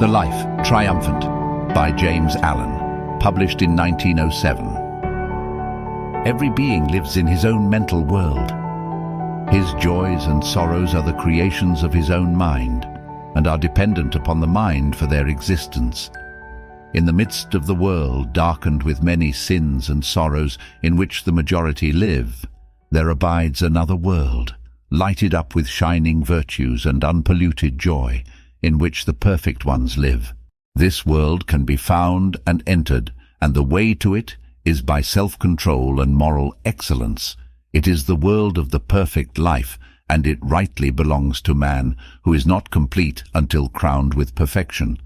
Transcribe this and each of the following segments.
The Life Triumphant by James Allen, published in 1907. Every being lives in his own mental world. His joys and sorrows are the creations of his own mind and are dependent upon the mind for their existence. In the midst of the world, darkened with many sins and sorrows in which the majority live, there abides another world, lighted up with shining virtues and unpolluted joy, in which the perfect ones live. This world can be found and entered, and the way to it is by self-control and moral excellence. It is the world of the perfect life, and it rightly belongs to man, who is not complete until crowned with perfection.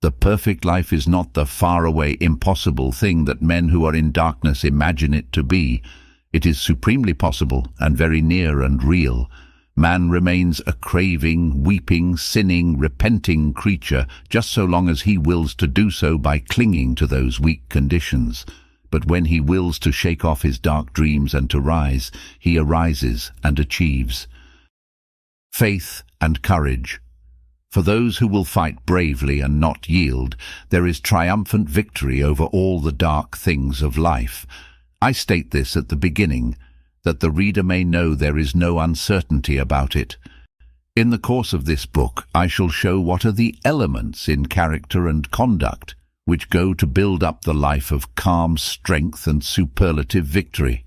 The perfect life is not the faraway, impossible thing that men who are in darkness imagine it to be. It is supremely possible and very near and real. Man remains a craving, weeping, sinning, repenting creature just so long as he wills to do so by clinging to those weak conditions. But when he wills to shake off his dark dreams and to rise, he arises and achieves. Faith and courage. For those who will fight bravely and not yield, there is triumphant victory over all the dark things of life. I state this at the beginning, that the reader may know there is no uncertainty about it. In the course of this book, I shall show what are the elements in character and conduct which go to build up the life of calm strength and superlative victory.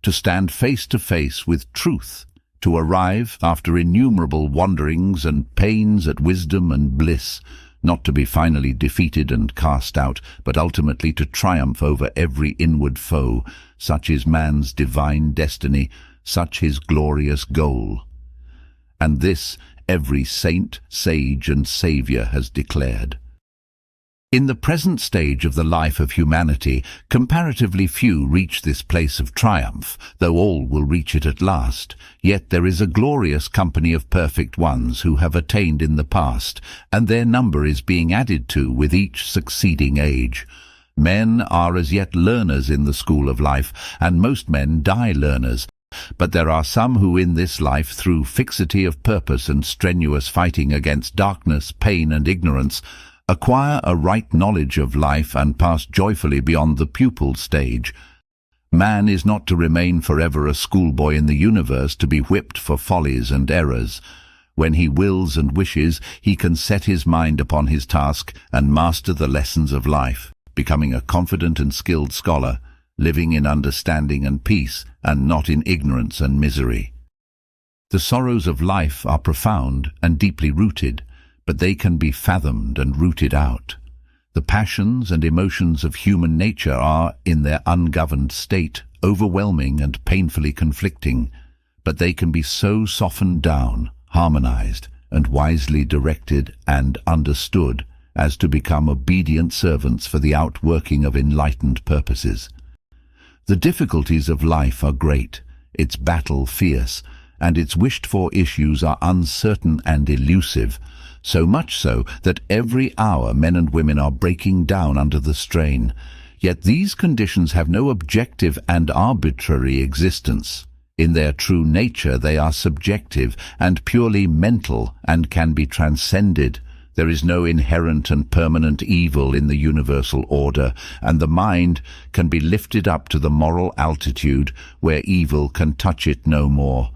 To stand face to face with truth, to arrive, after innumerable wanderings and pains, at wisdom and bliss, not to be finally defeated and cast out, but ultimately to triumph over every inward foe. Such is man's divine destiny, such his glorious goal. And this every saint, sage, and saviour has declared. In the present stage of the life of humanity, comparatively few reach this place of triumph, though all will reach it at last. Yet there is a glorious company of perfect ones who have attained in the past, and their number is being added to with each succeeding age. Men are as yet learners in the school of life, and most men die learners. But there are some who in this life, through fixity of purpose and strenuous fighting against darkness, pain, and ignorance, acquire a right knowledge of life and pass joyfully beyond the pupil stage. Man is not to remain forever a schoolboy in the universe, to be whipped for follies and errors. When he wills and wishes, he can set his mind upon his task and master the lessons of life, becoming a confident and skilled scholar, living in understanding and peace, and not in ignorance and misery. The sorrows of life are profound and deeply rooted, but they can be fathomed and rooted out. The passions and emotions of human nature are, in their ungoverned state, overwhelming and painfully conflicting, but they can be so softened down, harmonized, and wisely directed and understood as to become obedient servants for the outworking of enlightened purposes. The difficulties of life are great, its battle fierce, and its wished-for issues are uncertain and elusive, so much so that every hour men and women are breaking down under the strain. Yet these conditions have no objective and arbitrary existence. In their true nature they are subjective and purely mental and can be transcended. There is no inherent and permanent evil in the universal order, and the mind can be lifted up to the moral altitude where evil can touch it no more.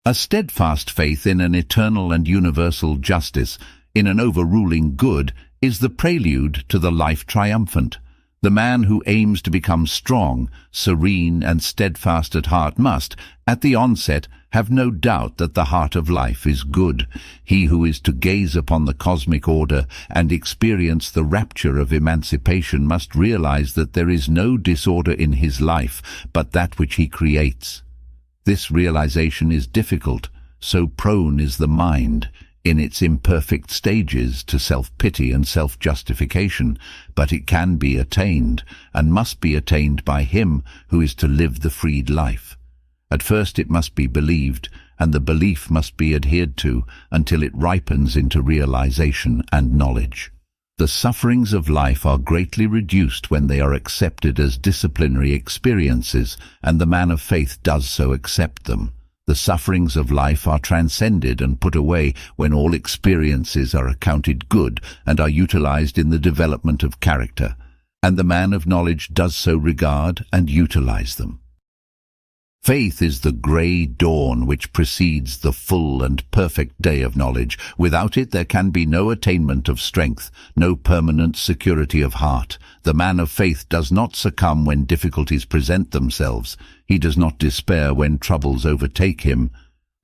A steadfast faith in an eternal and universal justice, in an overruling good, is the prelude to the life triumphant. The man who aims to become strong, serene, and steadfast at heart must, at the onset, have no doubt that the heart of life is good. He who is to gaze upon the cosmic order and experience the rapture of emancipation must realize that there is no disorder in his life but that which he creates. This realization is difficult, so prone is the mind, in its imperfect stages, to self-pity and self-justification, but it can be attained, and must be attained by him who is to live the freed life. At first it must be believed, and the belief must be adhered to until it ripens into realization and knowledge. The sufferings of life are greatly reduced when they are accepted as disciplinary experiences, and the man of faith does so accept them. The sufferings of life are transcended and put away when all experiences are accounted good and are utilized in the development of character, and the man of knowledge does so regard and utilize them. Faith is the grey dawn which precedes the full and perfect day of knowledge. Without it there can be no attainment of strength, no permanent security of heart. The man of faith does not succumb when difficulties present themselves. He does not despair when troubles overtake him.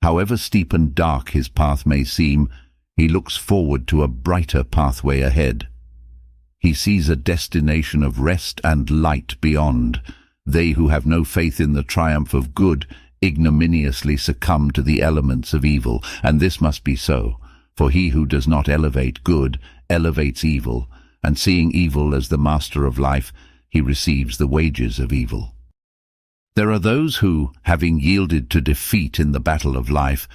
However steep and dark his path may seem, he looks forward to a brighter pathway ahead. He sees a destination of rest and light beyond. They who have no faith in the triumph of good ignominiously succumb to the elements of evil, and this must be so, for he who does not elevate good elevates evil, and seeing evil as the master of life, he receives the wages of evil. There are those who, having yielded to defeat in the battle of life,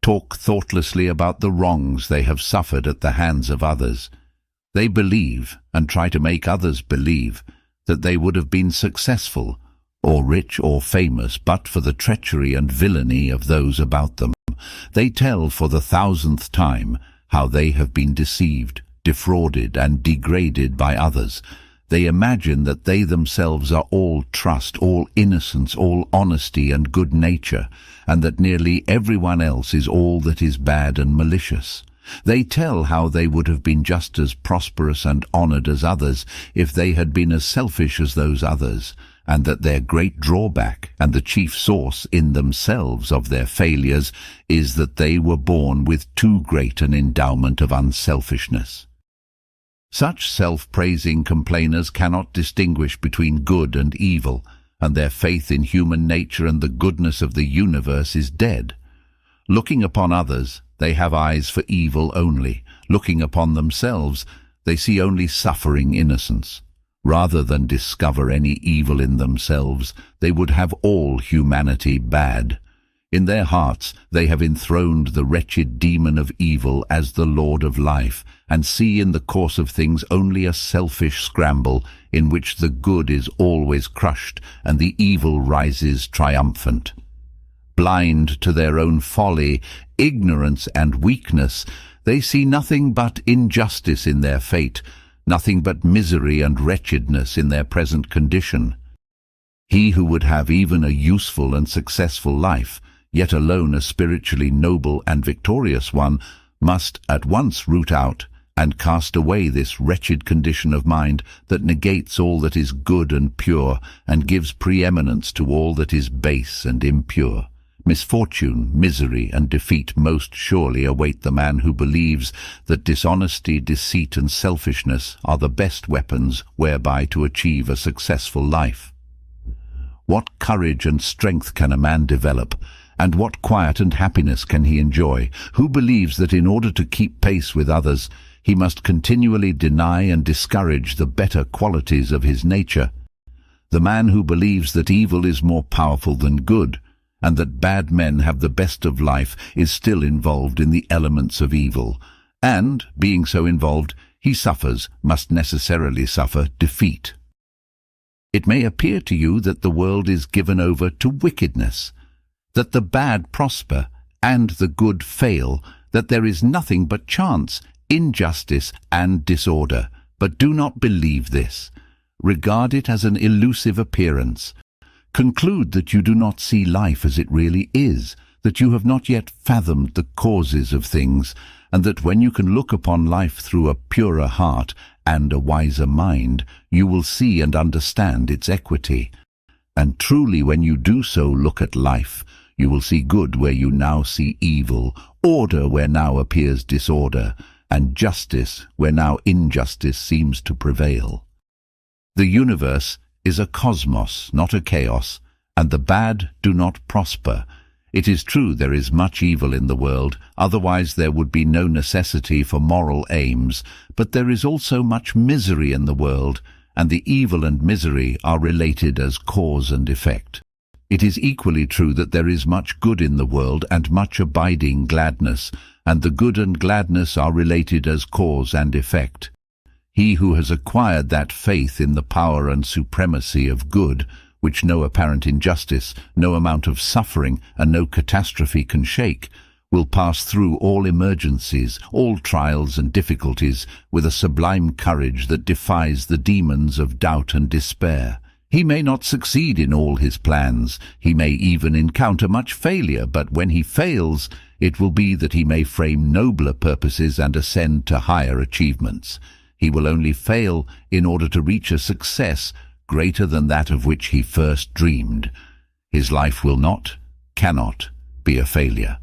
talk thoughtlessly about the wrongs they have suffered at the hands of others. They believe, and try to make others believe, that they would have been successful, or rich or famous, but for the treachery and villainy of those about them. They tell for the 1000th time how they have been deceived, defrauded, and degraded by others. They imagine that they themselves are all trust, all innocence, all honesty and good nature, and that nearly everyone else is all that is bad and malicious. They tell how they would have been just as prosperous and honored as others if they had been as selfish as those others, and that their great drawback and the chief source in themselves of their failures is that they were born with too great an endowment of unselfishness. Such self-praising complainers cannot distinguish between good and evil, and their faith in human nature and the goodness of the universe is dead. Looking upon others, they have eyes for evil only. Looking upon themselves, they see only suffering innocence. Rather than discover any evil in themselves, they would have all humanity bad. In their hearts they have enthroned the wretched demon of evil as the Lord of life, and see in the course of things only a selfish scramble in which the good is always crushed and the evil rises triumphant. Blind to their own folly, ignorance and weakness, they see nothing but injustice in their fate, nothing but misery and wretchedness in their present condition. He who would have even a useful and successful life, yet alone a spiritually noble and victorious one, must at once root out and cast away this wretched condition of mind that negates all that is good and pure and gives preeminence to all that is base and impure. Misfortune, misery, and defeat most surely await the man who believes that dishonesty, deceit, and selfishness are the best weapons whereby to achieve a successful life. What courage and strength can a man develop, and what quiet and happiness can he enjoy, who believes that in order to keep pace with others, he must continually deny and discourage the better qualities of his nature? The man who believes that evil is more powerful than good, and that bad men have the best of life, is still involved in the elements of evil, and, being so involved, he must necessarily suffer defeat. It may appear to you that the world is given over to wickedness, that the bad prosper and the good fail, that there is nothing but chance, injustice, and disorder. But do not believe this. Regard it as an elusive appearance. Conclude that you do not see life as it really is, that you have not yet fathomed the causes of things, and that when you can look upon life through a purer heart and a wiser mind, you will see and understand its equity. And truly, when you do so look at life, you will see good where you now see evil, order where now appears disorder, and justice where now injustice seems to prevail. The universe is a cosmos, not a chaos, and the bad do not prosper. It is true there is much evil in the world, otherwise there would be no necessity for moral aims, but there is also much misery in the world, and the evil and misery are related as cause and effect. It is equally true that there is much good in the world and much abiding gladness, and the good and gladness are related as cause and effect. He who has acquired that faith in the power and supremacy of good, which no apparent injustice, no amount of suffering, and no catastrophe can shake, will pass through all emergencies, all trials and difficulties, with a sublime courage that defies the demons of doubt and despair. He may not succeed in all his plans, he may even encounter much failure, but when he fails, it will be that he may frame nobler purposes and ascend to higher achievements. He will only fail in order to reach a success greater than that of which he first dreamed. His life will not, cannot, be a failure.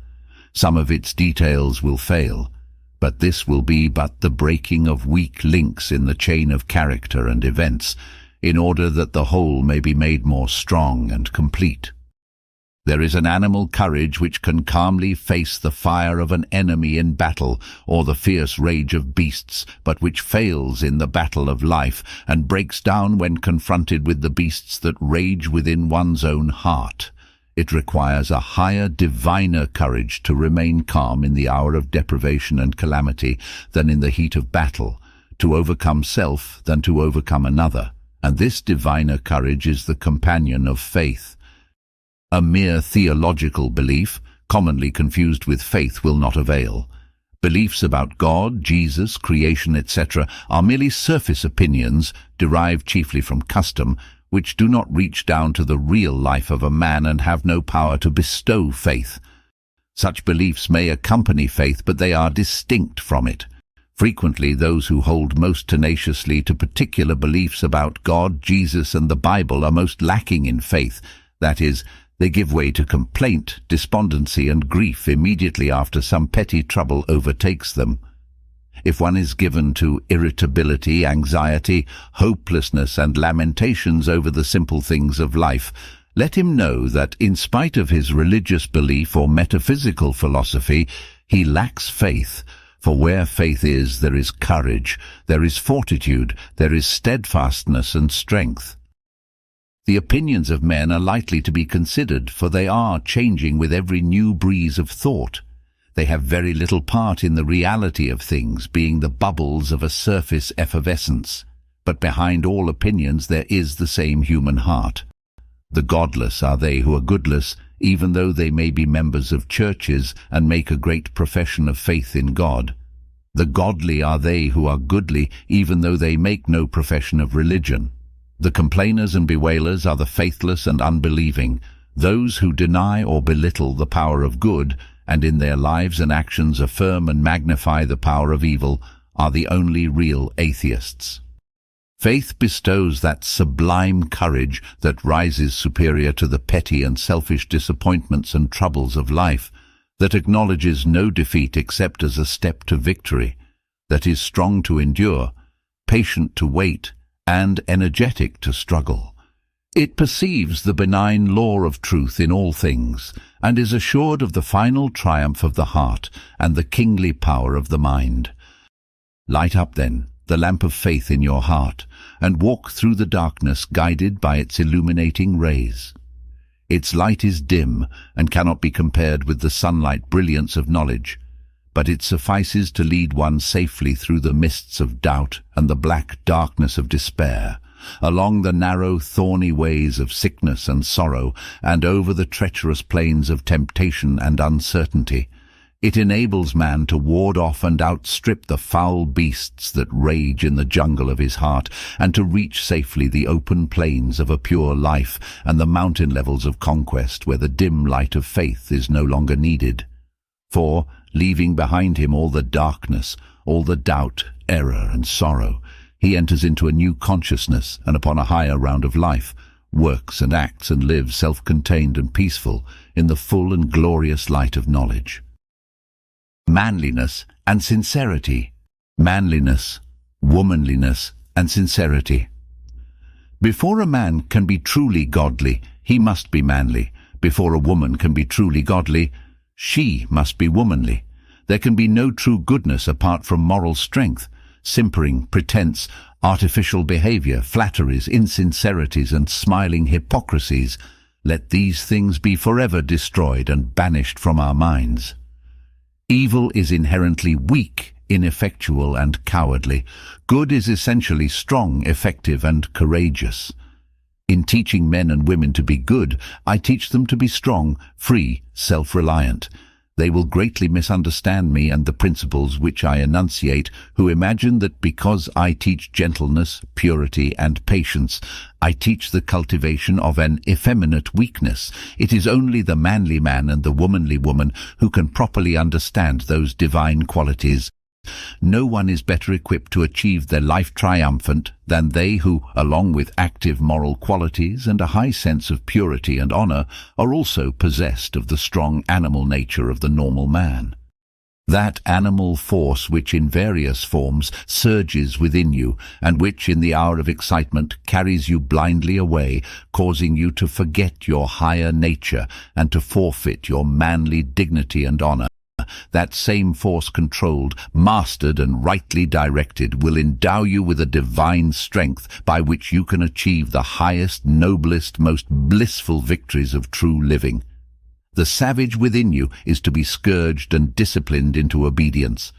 Some of its details will fail, but this will be but the breaking of weak links in the chain of character and events, in order that the whole may be made more strong and complete. There is an animal courage which can calmly face the fire of an enemy in battle, or the fierce rage of beasts, but which fails in the battle of life, and breaks down when confronted with the beasts that rage within one's own heart. It requires a higher, diviner courage to remain calm in the hour of deprivation and calamity than in the heat of battle, to overcome self than to overcome another, and this diviner courage is the companion of faith. A mere theological belief, commonly confused with faith, will not avail. Beliefs about God, Jesus, creation, etc. are merely surface opinions, derived chiefly from custom, which do not reach down to the real life of a man and have no power to bestow faith. Such beliefs may accompany faith, but they are distinct from it. Frequently, those who hold most tenaciously to particular beliefs about God, Jesus, and the Bible are most lacking in faith. That is, they give way to complaint, despondency, and grief immediately after some petty trouble overtakes them. If one is given to irritability, anxiety, hopelessness, and lamentations over the simple things of life, let him know that in spite of his religious belief or metaphysical philosophy, he lacks faith, for where faith is, there is courage, there is fortitude, there is steadfastness and strength. The opinions of men are lightly to be considered, for they are changing with every new breeze of thought. They have very little part in the reality of things, being the bubbles of a surface effervescence. But behind all opinions there is the same human heart. The godless are they who are goodless, even though they may be members of churches and make a great profession of faith in God. The godly are they who are goodly, even though they make no profession of religion. The complainers and bewailers are the faithless and unbelieving, those who deny or belittle the power of good, and in their lives and actions affirm and magnify the power of evil, are the only real atheists. Faith bestows that sublime courage that rises superior to the petty and selfish disappointments and troubles of life, that acknowledges no defeat except as a step to victory, that is strong to endure, patient to wait, and energetic to struggle. It perceives the benign law of truth in all things, and is assured of the final triumph of the heart and the kingly power of the mind. Light up, then, the lamp of faith in your heart, and walk through the darkness guided by its illuminating rays. Its light is dim and cannot be compared with the sunlight brilliance of knowledge, but it suffices to lead one safely through the mists of doubt and the black darkness of despair, along the narrow, thorny ways of sickness and sorrow, and over the treacherous plains of temptation and uncertainty. It enables man to ward off and outstrip the foul beasts that rage in the jungle of his heart, and to reach safely the open plains of a pure life and the mountain levels of conquest where the dim light of faith is no longer needed. For, leaving behind him all the darkness, all the doubt, error, and sorrow, he enters into a new consciousness and upon a higher round of life, works and acts and lives self-contained and peaceful in the full and glorious light of knowledge. Manliness and sincerity. Manliness, womanliness, and sincerity. Before a man can be truly godly, he must be manly. Before a woman can be truly godly, she must be womanly. There can be no true goodness apart from moral strength. Simpering, pretense, artificial behavior, flatteries, insincerities, and smiling hypocrisies, let these things be forever destroyed and banished from our minds. Evil is inherently weak, ineffectual, and cowardly. Good is essentially strong, effective, and courageous. In teaching men and women to be good, I teach them to be strong, free, self-reliant. They will greatly misunderstand me and the principles which I enunciate, who imagine that because I teach gentleness, purity, and patience, I teach the cultivation of an effeminate weakness. It is only the manly man and the womanly woman who can properly understand those divine qualities. No one is better equipped to achieve their life triumphant than they who, along with active moral qualities and a high sense of purity and honor, are also possessed of the strong animal nature of the normal man. That animal force which in various forms surges within you, and which in the hour of excitement carries you blindly away, causing you to forget your higher nature and to forfeit your manly dignity and honor. That same force controlled, mastered, and rightly directed will endow you with a divine strength by which you can achieve the highest, noblest, most blissful victories of true living. The savage within you is to be scourged and disciplined into obedience.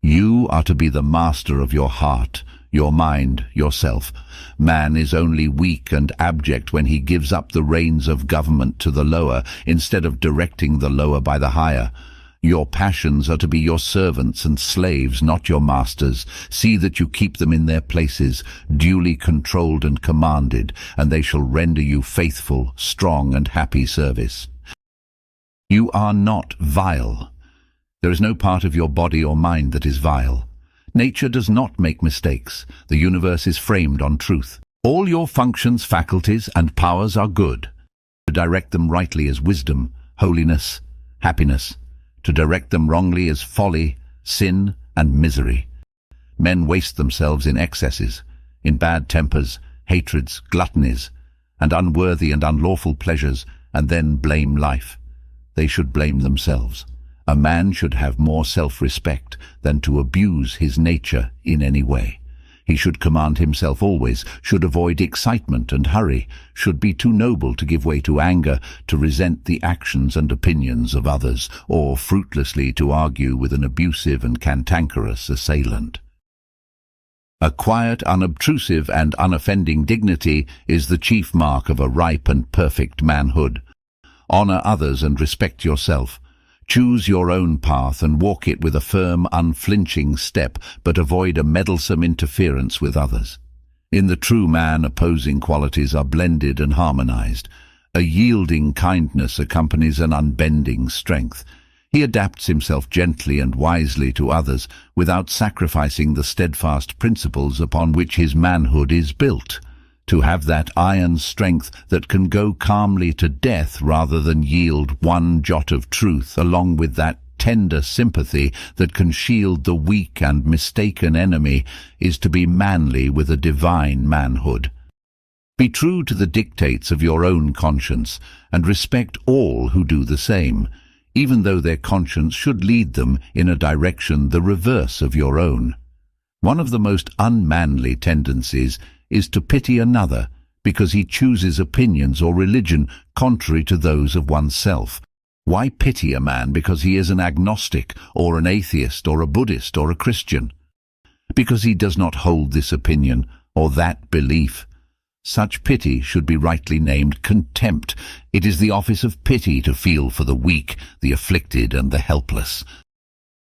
You are to be the master of your heart, your mind, yourself. Man is only weak and abject when he gives up the reins of government to the lower, instead of directing the lower by the higher. Your passions are to be your servants and slaves, not your masters. See that you keep them in their places, duly controlled and commanded, and they shall render you faithful, strong, and happy service. You are not vile. There is no part of your body or mind that is vile. Nature does not make mistakes. The universe is framed on truth. All your functions, faculties, and powers are good. To direct them rightly is wisdom, holiness, happiness. To direct them wrongly is folly, sin, and misery. Men waste themselves in excesses, in bad tempers, hatreds, gluttonies, and unworthy and unlawful pleasures, and then blame life. They should blame themselves. A man should have more self-respect than to abuse his nature in any way. He should command himself always, should avoid excitement and hurry, should be too noble to give way to anger, to resent the actions and opinions of others, or fruitlessly to argue with an abusive and cantankerous assailant. A quiet, unobtrusive, and unoffending dignity is the chief mark of a ripe and perfect manhood. Honor others and respect yourself. Choose your own path and walk it with a firm, unflinching step, but avoid a meddlesome interference with others. In the true man, opposing qualities are blended and harmonized. A yielding kindness accompanies an unbending strength. He adapts himself gently and wisely to others, without sacrificing the steadfast principles upon which his manhood is built. To have that iron strength that can go calmly to death rather than yield one jot of truth, along with that tender sympathy that can shield the weak and mistaken enemy, is to be manly with a divine manhood. Be true to the dictates of your own conscience, and respect all who do the same, even though their conscience should lead them in a direction the reverse of your own. One of the most unmanly tendencies is to pity another because he chooses opinions or religion contrary to those of oneself. Why pity a man because he is an agnostic or an atheist or a Buddhist or a Christian? Because he does not hold this opinion or that belief. Such pity should be rightly named contempt. It is the office of pity to feel for the weak, the afflicted, and the helpless.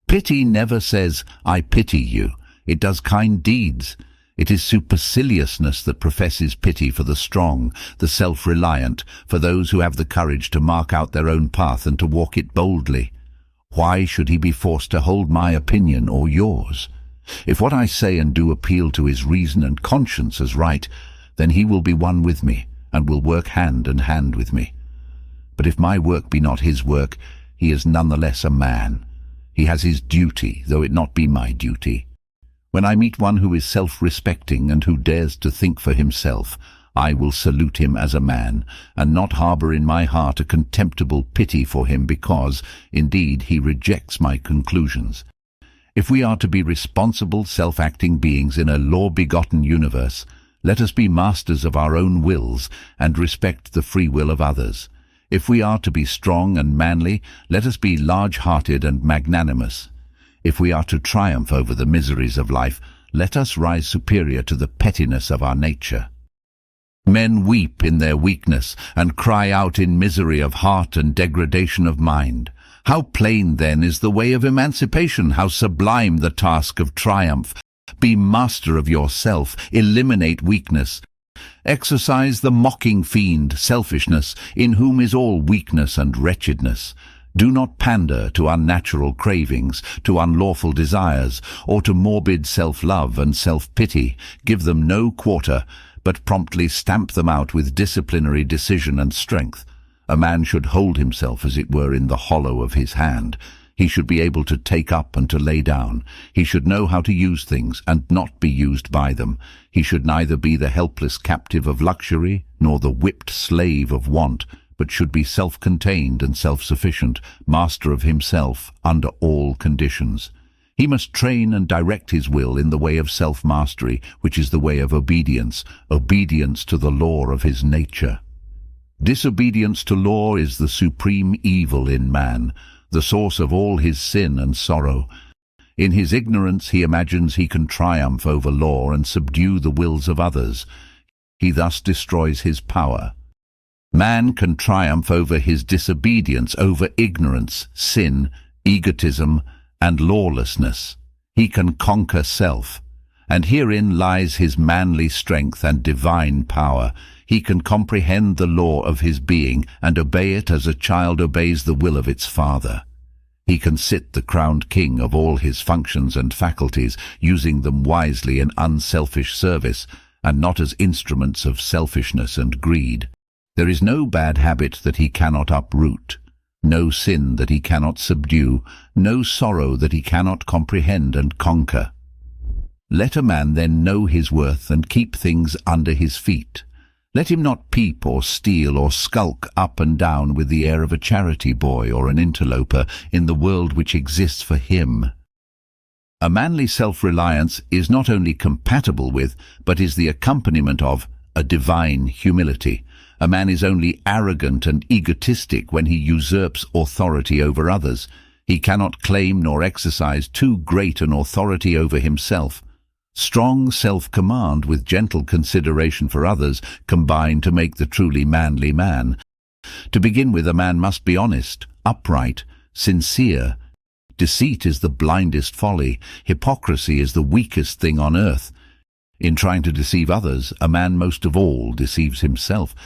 Pity never says, "I pity you." It does kind deeds. It is superciliousness that professes pity for the strong, the self-reliant, for those who have the courage to mark out their own path and to walk it boldly. Why should he be forced to hold my opinion or yours? If what I say and do appeal to his reason and conscience as right, then he will be one with me, and will work hand in hand with me. But if my work be not his work, he is nonetheless a man. He has his duty, though it not be my duty. When I meet one who is self-respecting and who dares to think for himself, I will salute him as a man, and not harbour in my heart a contemptible pity for him because, indeed, he rejects my conclusions. If we are to be responsible, self-acting beings in a law-begotten universe, let us be masters of our own wills and respect the free will of others. If we are to be strong and manly, let us be large-hearted and magnanimous. If we are to triumph over the miseries of life, let us rise superior to the pettiness of our nature. Men weep in their weakness, and cry out in misery of heart and degradation of mind. How plain, then, is the way of emancipation, how sublime the task of triumph! Be master of yourself, eliminate weakness. Exorcise the mocking fiend, selfishness, in whom is all weakness and wretchedness. Do not pander to unnatural cravings, to unlawful desires, or to morbid self-love and self-pity. Give them no quarter, but promptly stamp them out with disciplinary decision and strength. A man should hold himself, as it were, in the hollow of his hand. He should be able to take up and to lay down. He should know how to use things and not be used by them. He should neither be the helpless captive of luxury nor the whipped slave of want, but should be self-contained and self-sufficient, master of himself under all conditions. He must train and direct his will in the way of self-mastery, which is the way of obedience, obedience to the law of his nature. Disobedience to law is the supreme evil in man, the source of all his sin and sorrow. In his ignorance he imagines he can triumph over law and subdue the wills of others. He thus destroys his power. Man can triumph over his disobedience, over ignorance, sin, egotism, and lawlessness. He can conquer self, and herein lies his manly strength and divine power. He can comprehend the law of his being and obey it as a child obeys the will of its father. He can sit the crowned king of all his functions and faculties, using them wisely in unselfish service, and not as instruments of selfishness and greed. There is no bad habit that he cannot uproot, no sin that he cannot subdue, no sorrow that he cannot comprehend and conquer. Let a man then know his worth and keep things under his feet. Let him not peep or steal or skulk up and down with the air of a charity boy or an interloper in the world which exists for him. A manly self-reliance is not only compatible with, but is the accompaniment of, a divine humility. A man is only arrogant and egotistic when he usurps authority over others. He cannot claim nor exercise too great an authority over himself. Strong self-command with gentle consideration for others combine to make the truly manly man. To begin with, a man must be honest, upright, sincere. Deceit is the blindest folly. Hypocrisy is the weakest thing on earth. In trying to deceive others, a man most of all deceives himself.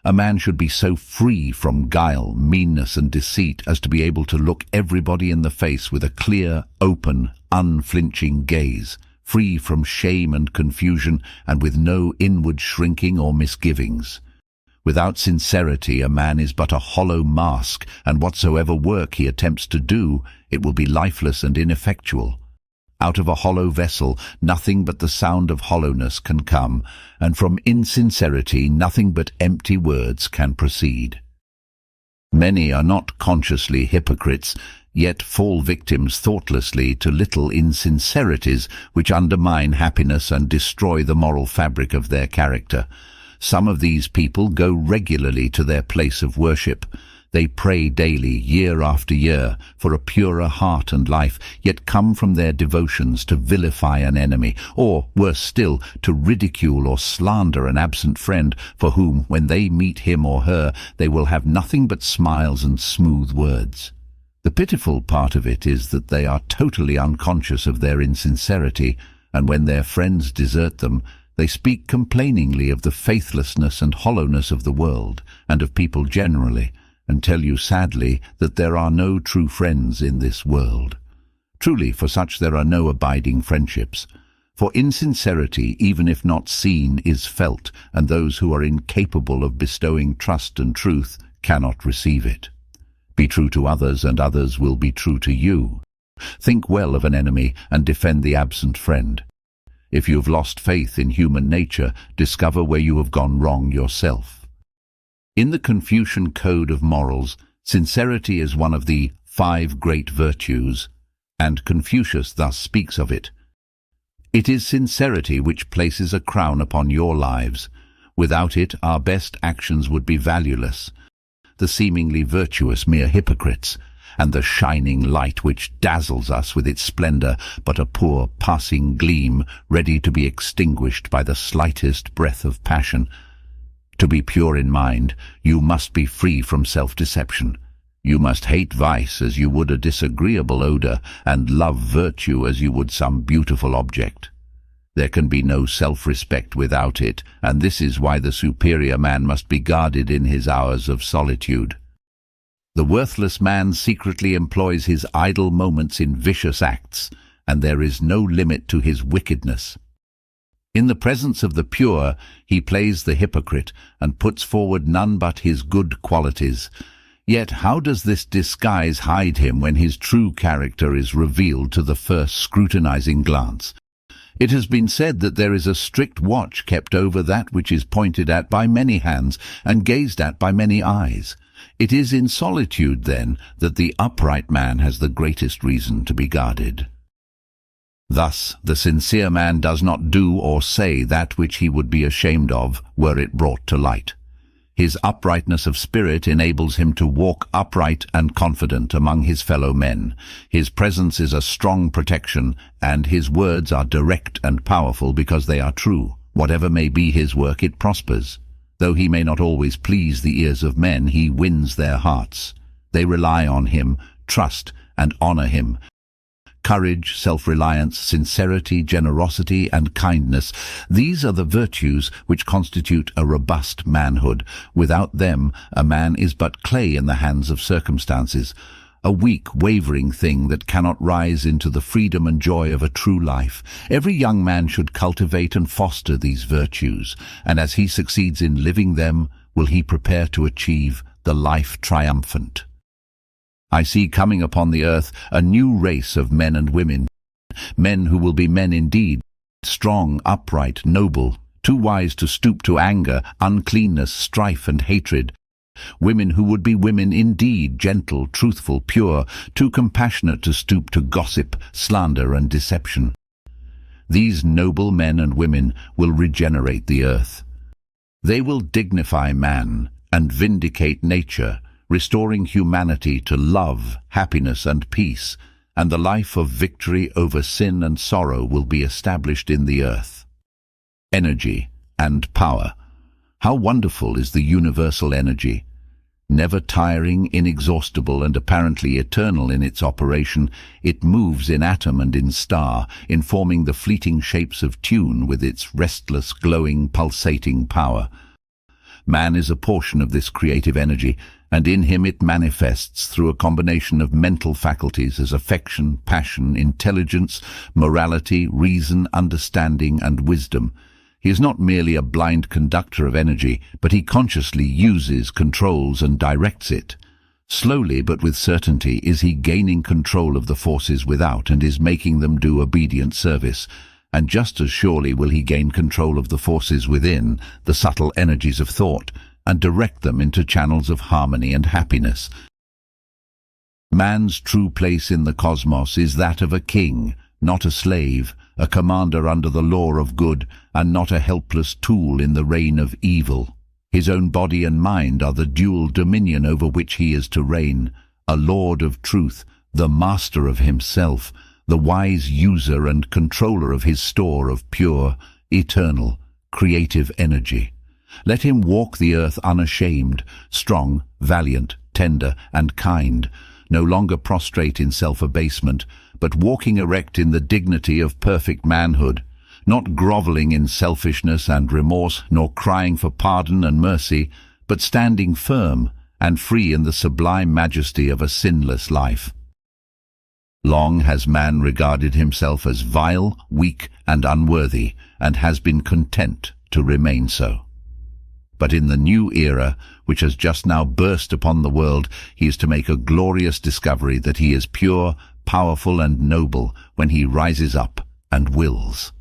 A man should be so free from guile, meanness and deceit as to be able to look everybody in the face with a clear, open, unflinching gaze, free from shame and confusion, and with no inward shrinking or misgivings. Without sincerity, a man is but a hollow mask, and whatsoever work he attempts to do, it will be lifeless and ineffectual. Out of a hollow vessel, nothing but the sound of hollowness can come, and from insincerity nothing but empty words can proceed. Many are not consciously hypocrites, yet fall victims thoughtlessly to little insincerities which undermine happiness and destroy the moral fabric of their character. Some of these people go regularly to their place of worship. They pray daily, year after year, for a purer heart and life, yet come from their devotions to vilify an enemy, or, worse still, to ridicule or slander an absent friend, for whom, when they meet him or her, they will have nothing but smiles and smooth words. The pitiful part of it is that they are totally unconscious of their insincerity, and when their friends desert them, they speak complainingly of the faithlessness and hollowness of the world, and of people generally, and tell you sadly that there are no true friends in this world. Truly, for such there are no abiding friendships. For insincerity, even if not seen, is felt, and those who are incapable of bestowing trust and truth cannot receive it. Be true to others, and others will be true to you. Think well of an enemy, and defend the absent friend. If you have lost faith in human nature, discover where you have gone wrong yourself. In the Confucian code of morals, sincerity is one of the 5 great virtues, and Confucius thus speaks of it. It is sincerity which places a crown upon your lives. Without it, our best actions would be valueless. The seemingly virtuous mere hypocrites, and the shining light which dazzles us with its splendor, but a poor passing gleam, ready to be extinguished by the slightest breath of passion. To be pure in mind, you must be free from self-deception. You must hate vice as you would a disagreeable odor, and love virtue as you would some beautiful object. There can be no self-respect without it, and this is why the superior man must be guarded in his hours of solitude. The worthless man secretly employs his idle moments in vicious acts, and there is no limit to his wickedness. In the presence of the pure, he plays the hypocrite and puts forward none but his good qualities. Yet how does this disguise hide him when his true character is revealed to the first scrutinizing glance? It has been said that there is a strict watch kept over that which is pointed at by many hands and gazed at by many eyes. It is in solitude, then, that the upright man has the greatest reason to be guarded. Thus, the sincere man does not do or say that which he would be ashamed of were it brought to light. His uprightness of spirit enables him to walk upright and confident among his fellow men. His presence is a strong protection, and his words are direct and powerful because they are true. Whatever may be his work, it prospers. Though he may not always please the ears of men, he wins their hearts. They rely on him, trust and honor him. Courage, self-reliance, sincerity, generosity, and kindness, these are the virtues which constitute a robust manhood. Without them, a man is but clay in the hands of circumstances, a weak, wavering thing that cannot rise into the freedom and joy of a true life. Every young man should cultivate and foster these virtues, and as he succeeds in living them, will he prepare to achieve the life triumphant. I see coming upon the earth a new race of men and women, men who will be men indeed, strong, upright, noble, too wise to stoop to anger, uncleanness, strife, and hatred. Women who would be women indeed, gentle, truthful, pure, too compassionate to stoop to gossip, slander, and deception. These noble men and women will regenerate the earth. They will dignify man and vindicate nature, restoring humanity to love, happiness, and peace, and the life of victory over sin and sorrow will be established in the earth. Energy and power. How wonderful is the universal energy! Never tiring, inexhaustible, and apparently eternal in its operation, it moves in atom and in star, informing the fleeting shapes of tune with its restless, glowing, pulsating power. Man is a portion of this creative energy, and in him it manifests through a combination of mental faculties as affection, passion, intelligence, morality, reason, understanding, and wisdom. He is not merely a blind conductor of energy, but he consciously uses, controls, and directs it. Slowly but with certainty is he gaining control of the forces without and is making them do obedient service. And just as surely will he gain control of the forces within, the subtle energies of thought, and direct them into channels of harmony and happiness. Man's true place in the cosmos is that of a king, not a slave, a commander under the law of good, and not a helpless tool in the reign of evil. His own body and mind are the dual dominion over which he is to reign, a lord of truth, the master of himself, the wise user and controller of his store of pure, eternal, creative energy. Let him walk the earth unashamed, strong, valiant, tender, and kind, no longer prostrate in self-abasement, but walking erect in the dignity of perfect manhood, not groveling in selfishness and remorse, nor crying for pardon and mercy, but standing firm and free in the sublime majesty of a sinless life. Long has man regarded himself as vile, weak, and unworthy, and has been content to remain so. But in the new era, which has just now burst upon the world, he is to make a glorious discovery that he is pure, powerful, and noble when he rises up and wills.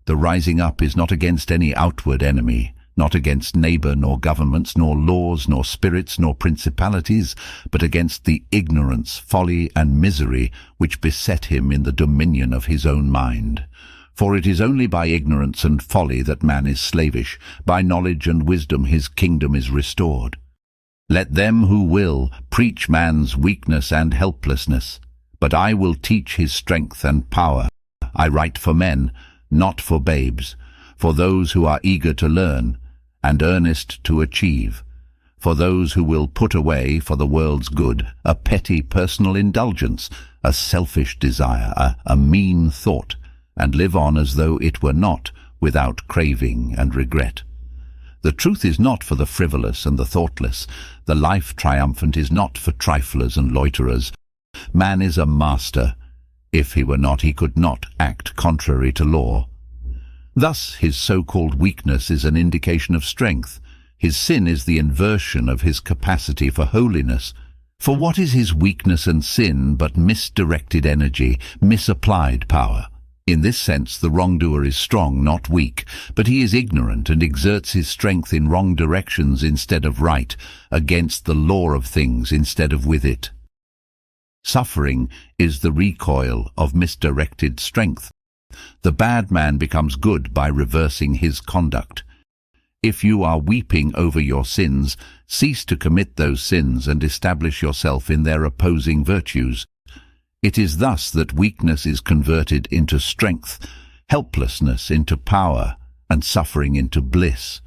The rising up is not against any outward enemy, not against neighbor, nor governments, nor laws, nor spirits, nor principalities, but against the ignorance, folly, and misery which beset him in the dominion of his own mind. For it is only by ignorance and folly that man is slavish. By knowledge and wisdom his kingdom is restored. Let them who will preach man's weakness and helplessness, but I will teach his strength and power. I write for men, not for babes, for those who are eager to learn, and earnest to achieve. For those who will put away, for the world's good, a petty personal indulgence, a selfish desire, a mean thought, and live on as though it were not, without craving and regret. The truth is not for the frivolous and the thoughtless. The life triumphant is not for triflers and loiterers. Man is a master. If he were not, he could not act contrary to law. Thus his so-called weakness is an indication of strength. His sin is the inversion of his capacity for holiness. For what is his weakness and sin but misdirected energy, misapplied power? In this sense, the wrongdoer is strong, not weak, but he is ignorant and exerts his strength in wrong directions instead of right, against the law of things instead of with it. Suffering is the recoil of misdirected strength. The bad man becomes good by reversing his conduct. If you are weeping over your sins, cease to commit those sins and establish yourself in their opposing virtues. It is thus that weakness is converted into strength, helplessness into power, and suffering into bliss.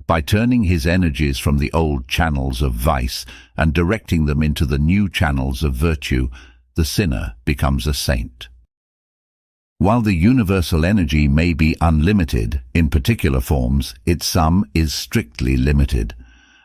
By turning his energies from the old channels of vice and directing them into the new channels of virtue, the sinner becomes a saint. While the universal energy may be unlimited in particular forms, its sum is strictly limited.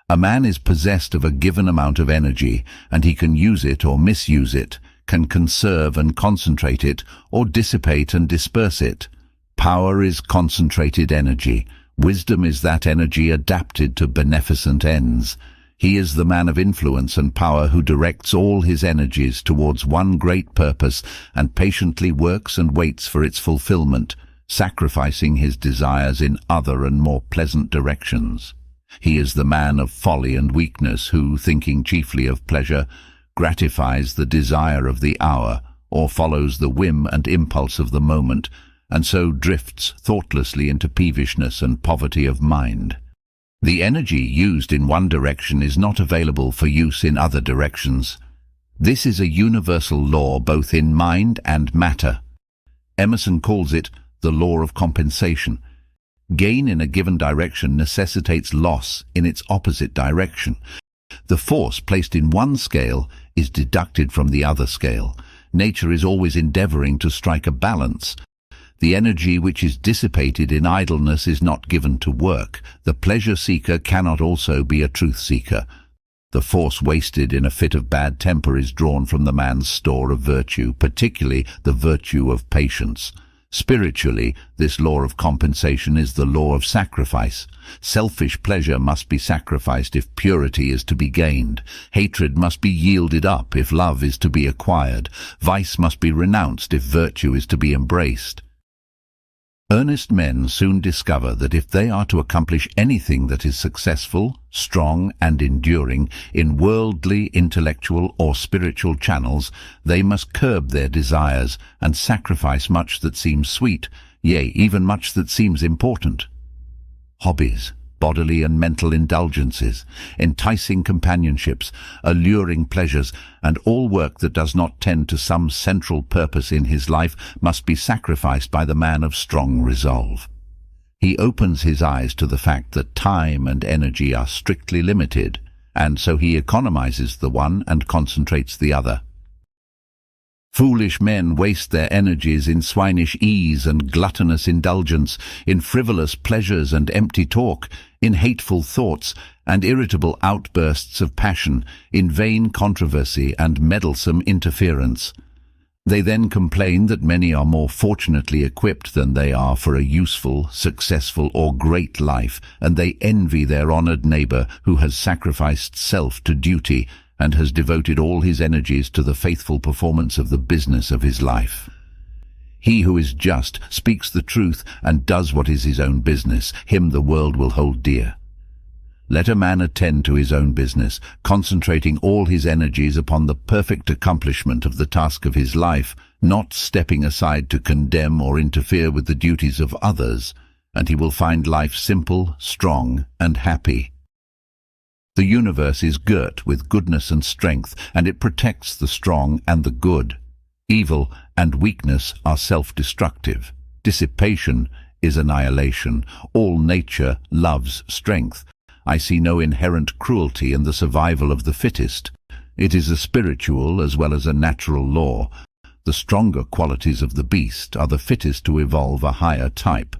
A man is possessed of a given amount of energy, and he can use it or misuse it, can conserve and concentrate it, or dissipate and disperse it. Power is concentrated energy. Wisdom is that energy adapted to beneficent ends. He is the man of influence and power who directs all his energies towards one great purpose and patiently works and waits for its fulfillment, sacrificing his desires in other and more pleasant directions. He is the man of folly and weakness who, thinking chiefly of pleasure, gratifies the desire of the hour, or follows the whim and impulse of the moment, and so drifts thoughtlessly into peevishness and poverty of mind. The energy used in one direction is not available for use in other directions. This is a universal law both in mind and matter. Emerson calls it the law of compensation. Gain in a given direction necessitates loss in its opposite direction. The force placed in one scale is deducted from the other scale. Nature is always endeavoring to strike a balance. The energy which is dissipated in idleness is not given to work. The pleasure seeker cannot also be a truth seeker. The force wasted in a fit of bad temper is drawn from the man's store of virtue, particularly the virtue of patience. Spiritually, this law of compensation is the law of sacrifice. Selfish pleasure must be sacrificed if purity is to be gained. Hatred must be yielded up if love is to be acquired. Vice must be renounced if virtue is to be embraced. Earnest men soon discover that if they are to accomplish anything that is successful, strong, and enduring in worldly, intellectual, or spiritual channels, they must curb their desires and sacrifice much that seems sweet, yea, even much that seems important. Hobbies, bodily and mental indulgences, enticing companionships, alluring pleasures, and all work that does not tend to some central purpose in his life must be sacrificed by the man of strong resolve. He opens his eyes to the fact that time and energy are strictly limited, and so he economizes the one and concentrates the other. Foolish men waste their energies in swinish ease and gluttonous indulgence, in frivolous pleasures and empty talk, in hateful thoughts and irritable outbursts of passion, in vain controversy and meddlesome interference. They then complain that many are more fortunately equipped than they are for a useful, successful, or great life, and they envy their honored neighbor who has sacrificed self to duty and has devoted all his energies to the faithful performance of the business of his life. He who is just speaks the truth and does what is his own business. Him the world will hold dear. Let a man attend to his own business, concentrating all his energies upon the perfect accomplishment of the task of his life, not stepping aside to condemn or interfere with the duties of others, and he will find life simple, strong, and happy. The universe is girt with goodness and strength, and it protects the strong and the good. Evil and weakness are self-destructive. Dissipation is annihilation. All nature loves strength. I see no inherent cruelty in the survival of the fittest. It is a spiritual as well as a natural law. The stronger qualities of the beast are the fittest to evolve a higher type.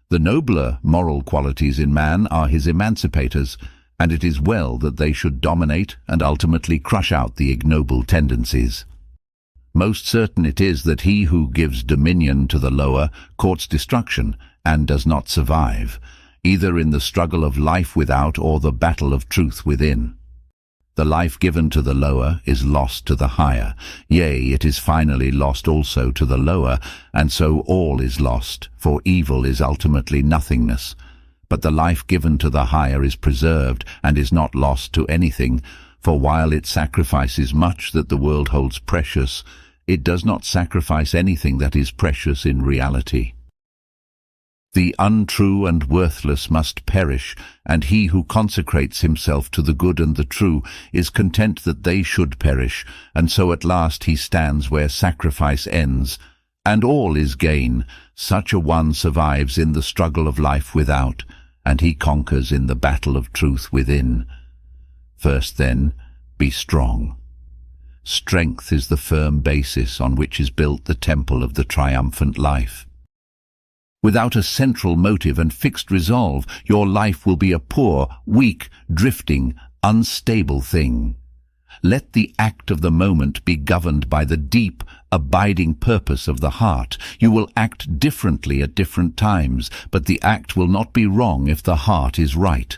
The nobler moral qualities in man are his emancipators, and it is well that they should dominate and ultimately crush out the ignoble tendencies. Most certain it is that he who gives dominion to the lower courts destruction and does not survive, either in the struggle of life without or the battle of truth within. The life given to the lower is lost to the higher. Yea, it is finally lost also to the lower, and so all is lost, for evil is ultimately nothingness. But the life given to the higher is preserved and is not lost to anything, for while it sacrifices much that the world holds precious, it does not sacrifice anything that is precious in reality. The untrue and worthless must perish, and he who consecrates himself to the good and the true is content that they should perish, and so at last he stands where sacrifice ends, and all is gain. Such a one survives in the struggle of life without, and he conquers in the battle of truth within. First, then, be strong. Strength is the firm basis on which is built the temple of the triumphant life. Without a central motive and fixed resolve, your life will be a poor, weak, drifting, unstable thing. Let the act of the moment be governed by the deep, abiding purpose of the heart. You will act differently at different times, but the act will not be wrong if the heart is right.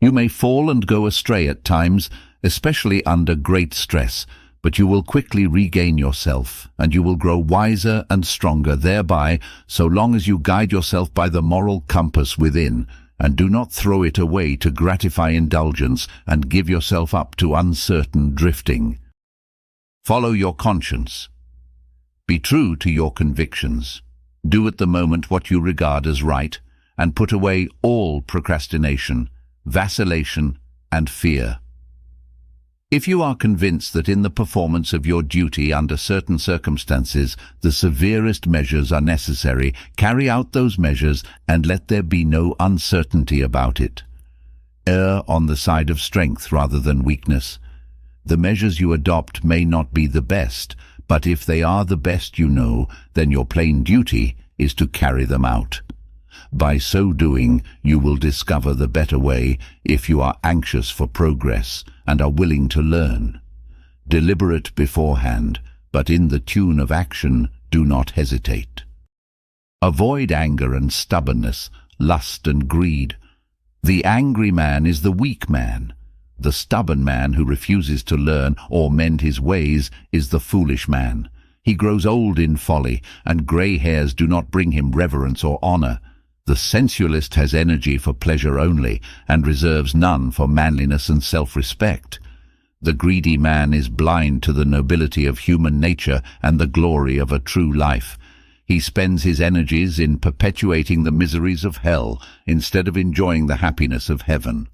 You may fall and go astray at times, especially under great stress, but you will quickly regain yourself, and you will grow wiser and stronger thereby, so long as you guide yourself by the moral compass within, and do not throw it away to gratify indulgence and give yourself up to uncertain drifting. Follow your conscience. Be true to your convictions. Do at the moment what you regard as right, and put away all procrastination, vacillation, and fear. If you are convinced that in the performance of your duty under certain circumstances the severest measures are necessary, carry out those measures and let there be no uncertainty about it. Err on the side of strength rather than weakness. The measures you adopt may not be the best, but if they are the best you know, then your plain duty is to carry them out. By so doing, you will discover the better way if you are anxious for progress and are willing to learn. Deliberate beforehand, but in the tune of action, do not hesitate. Avoid anger and stubbornness, lust and greed. The angry man is the weak man. The stubborn man who refuses to learn or mend his ways is the foolish man. He grows old in folly, and grey hairs do not bring him reverence or honor. The sensualist has energy for pleasure only, and reserves none for manliness and self-respect. The greedy man is blind to the nobility of human nature and the glory of a true life. He spends his energies in perpetuating the miseries of hell instead of enjoying the happiness of heaven.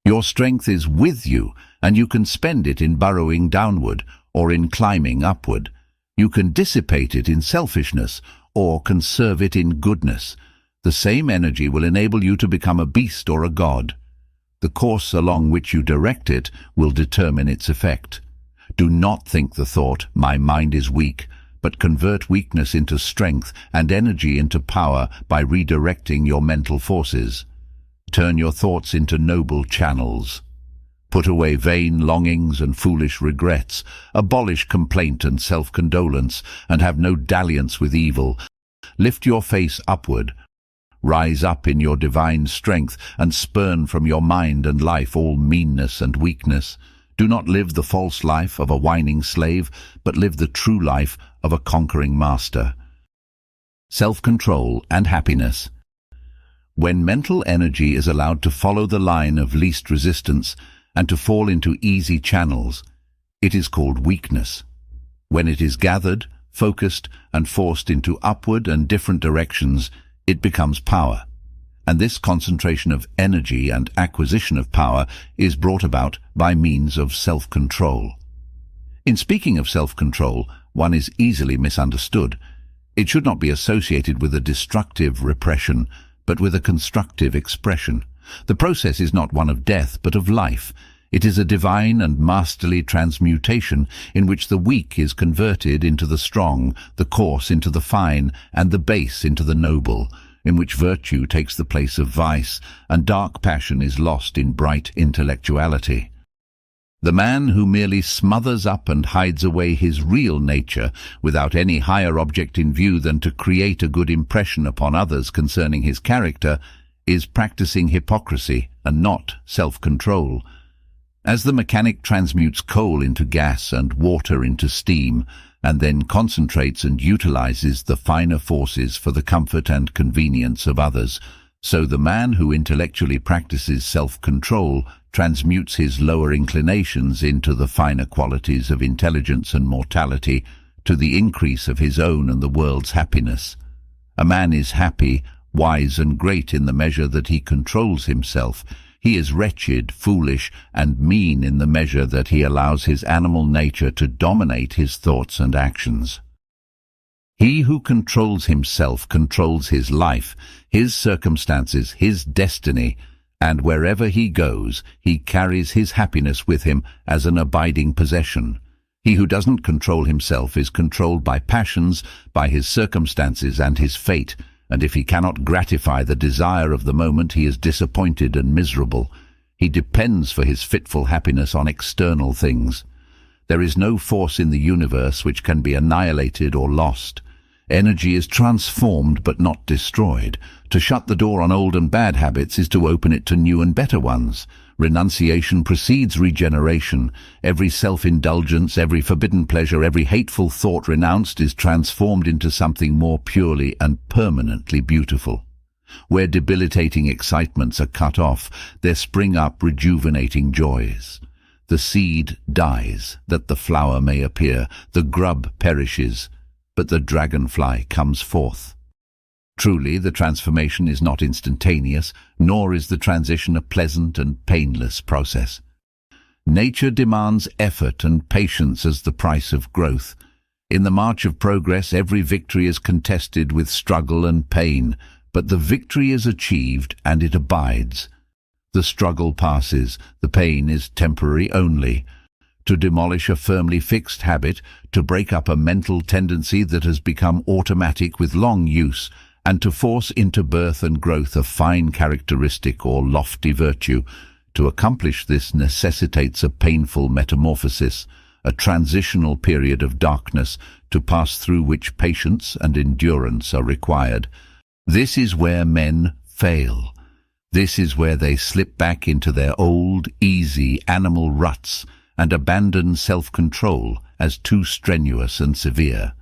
Your strength is with you, and you can spend it in burrowing downward or in climbing upward. You can dissipate it in selfishness or conserve it in goodness. The same energy will enable you to become a beast or a god. The course along which you direct it will determine its effect. Do not think the thought, "My mind is weak," but convert weakness into strength and energy into power by redirecting your mental forces. Turn your thoughts into noble channels. Put away vain longings and foolish regrets. Abolish complaint and self-condolence, and have no dalliance with evil. Lift your face upward. Rise up in your divine strength and spurn from your mind and life all meanness and weakness. Do not live the false life of a whining slave, but live the true life of a conquering master. Self-control and happiness. When mental energy is allowed to follow the line of least resistance and to fall into easy channels, it is called weakness. When it is gathered, focused, and forced into upward and different directions, it becomes power, and this concentration of energy and acquisition of power is brought about by means of self-control. In speaking of self-control, one is easily misunderstood. It should not be associated with a destructive repression, but with a constructive expression. The process is not one of death, but of life. It is a divine and masterly transmutation in which the weak is converted into the strong, the coarse into the fine, and the base into the noble, in which virtue takes the place of vice, and dark passion is lost in bright intellectuality. The man who merely smothers up and hides away his real nature without any higher object in view than to create a good impression upon others concerning his character is practicing hypocrisy and not self-control. As the mechanic transmutes coal into gas and water into steam, and then concentrates and utilizes the finer forces for the comfort and convenience of others, so the man who intellectually practices self-control transmutes his lower inclinations into the finer qualities of intelligence and mortality, to the increase of his own and the world's happiness. A man is happy, wise and great in the measure that he controls himself. He is wretched, foolish, and mean in the measure that he allows his animal nature to dominate his thoughts and actions. He who controls himself controls his life, his circumstances, his destiny, and wherever he goes, he carries his happiness with him as an abiding possession. He who doesn't control himself is controlled by passions, by his circumstances and his fate, and if he cannot gratify the desire of the moment, he is disappointed and miserable. He depends for his fitful happiness on external things. There is no force in the universe which can be annihilated or lost. Energy is transformed but not destroyed. To shut the door on old and bad habits is to open it to new and better ones. Renunciation precedes regeneration. Every self-indulgence, every forbidden pleasure, every hateful thought renounced is transformed into something more purely and permanently beautiful. Where debilitating excitements are cut off, there spring up rejuvenating joys. The seed dies, that the flower may appear. The grub perishes, but the dragonfly comes forth. Truly, the transformation is not instantaneous, nor is the transition a pleasant and painless process. Nature demands effort and patience as the price of growth. In the march of progress, every victory is contested with struggle and pain, but the victory is achieved and it abides. The struggle passes, the pain is temporary only. To demolish a firmly fixed habit, to break up a mental tendency that has become automatic with long use, and to force into birth and growth a fine characteristic or lofty virtue, to accomplish this necessitates a painful metamorphosis, a transitional period of darkness, to pass through which patience and endurance are required. This is where men fail. This is where they slip back into their old, easy, animal ruts, and abandon self-control as too strenuous and severe.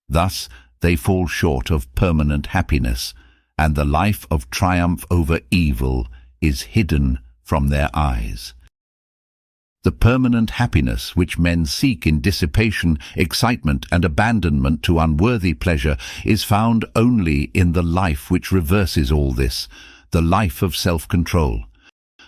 Thus, they fall short of permanent happiness, and the life of triumph over evil is hidden from their eyes. The permanent happiness which men seek in dissipation, excitement, and abandonment to unworthy pleasure is found only in the life which reverses all this, the life of self-control.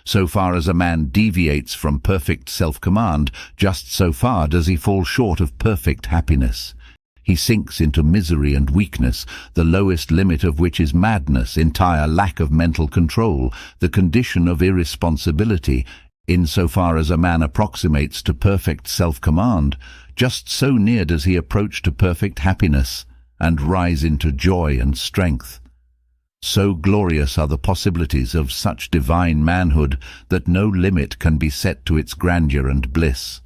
So far as a man deviates from perfect self-command, just so far does he fall short of perfect happiness. He sinks into misery and weakness, the lowest limit of which is madness, entire lack of mental control, the condition of irresponsibility. In so far as a man approximates to perfect self-command, just so near does he approach to perfect happiness and rise into joy and strength. So glorious are the possibilities of such divine manhood that no limit can be set to its grandeur and bliss.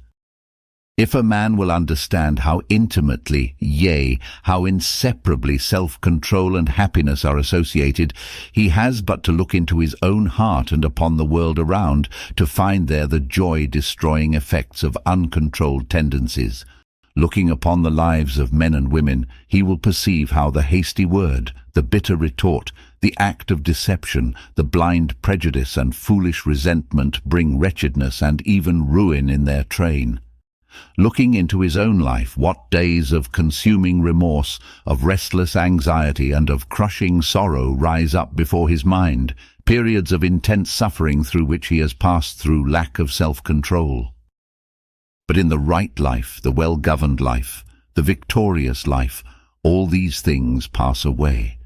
If a man will understand how intimately, yea, how inseparably self-control and happiness are associated, he has but to look into his own heart and upon the world around to find there the joy-destroying effects of uncontrolled tendencies. Looking upon the lives of men and women, he will perceive how the hasty word, the bitter retort, the act of deception, the blind prejudice and foolish resentment bring wretchedness and even ruin in their train. Looking into his own life, what days of consuming remorse, of restless anxiety and of crushing sorrow rise up before his mind, periods of intense suffering through which he has passed through lack of self-control. But in the right life, the well-governed life, the victorious life, All these things pass away.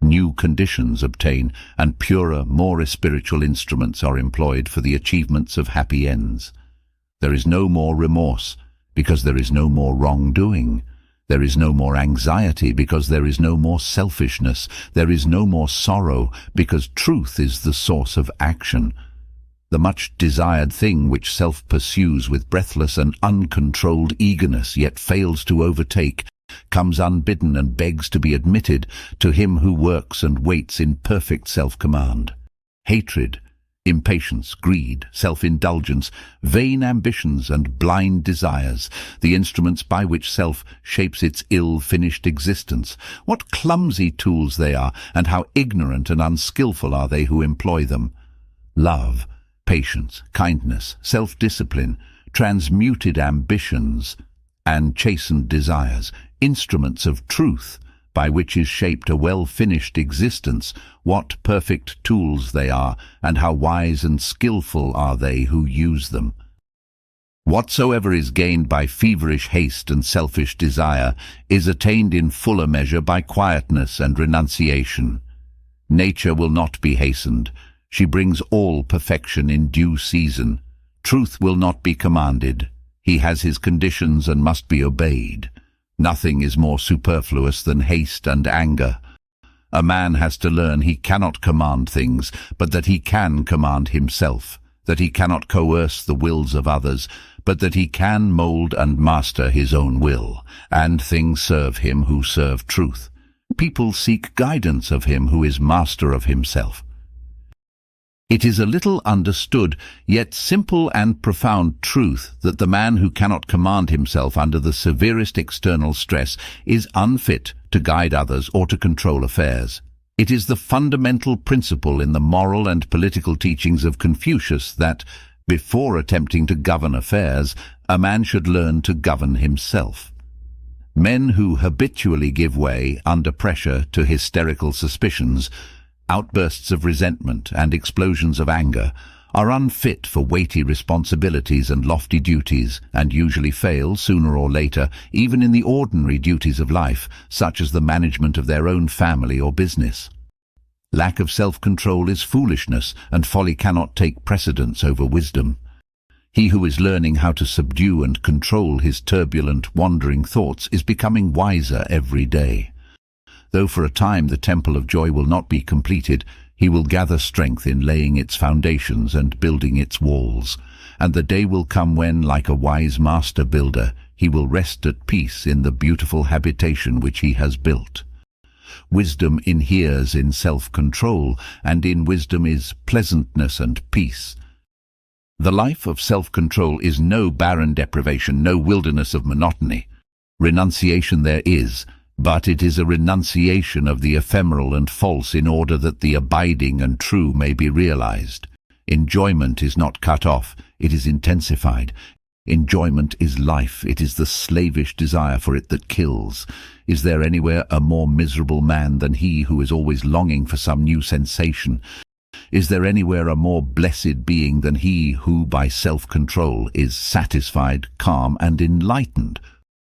New conditions obtain, and purer, more spiritual instruments are employed for the achievements of happy ends. There is no more remorse, because there is no more wrongdoing. There is no more anxiety, because there is no more selfishness. There is no more sorrow, because truth is the source of action. The much desired thing which self pursues with breathless and uncontrolled eagerness, yet fails to overtake, comes unbidden and begs to be admitted to him who works and waits in perfect self-command. Hatred, impatience, greed, self-indulgence, vain ambitions and blind desires, the instruments by which self shapes its ill-finished existence. What clumsy tools they are, and how ignorant and unskilful are they who employ them. Love, patience, kindness, self-discipline, transmuted ambitions, and chastened desires, instruments of truth, by which is shaped a well-finished existence. What perfect tools they are, and how wise and skilful are they who use them. Whatsoever is gained by feverish haste and selfish desire is attained in fuller measure by quietness and renunciation. Nature will not be hastened. She brings all perfection in due season. Truth will not be commanded. He has his conditions and must be obeyed. Nothing is more superfluous than haste and anger. A man has to learn he cannot command things, but that he can command himself, that he cannot coerce the wills of others, but that he can mold and master his own will, and things serve him who serve truth. People seek guidance of him who is master of himself. It is a little understood, yet simple and profound truth that the man who cannot command himself under the severest external stress is unfit to guide others or to control affairs. It is the fundamental principle in the moral and political teachings of Confucius that, before attempting to govern affairs, a man should learn to govern himself. Men who habitually give way under pressure to hysterical suspicions, outbursts of resentment and explosions of anger, are unfit for weighty responsibilities and lofty duties, and usually fail sooner or later even in the ordinary duties of life, such as the management of their own family or business. Lack of self-control is foolishness, and folly cannot take precedence over wisdom. He who is learning how to subdue and control his turbulent, wandering thoughts is becoming wiser every day. Though for a time the temple of joy will not be completed, he will gather strength in laying its foundations and building its walls, and the day will come when, like a wise master builder, he will rest at peace in the beautiful habitation which he has built. Wisdom inheres in self-control, and in wisdom is pleasantness and peace. The life of self-control is no barren deprivation, no wilderness of monotony. Renunciation there is, but it is a renunciation of the ephemeral and false in order that the abiding and true may be realized. Enjoyment is not cut off, it is intensified. Enjoyment is life, it is the slavish desire for it that kills. Is there anywhere a more miserable man than he who is always longing for some new sensation? Is there anywhere a more blessed being than he who, by self-control, is satisfied, calm, and enlightened?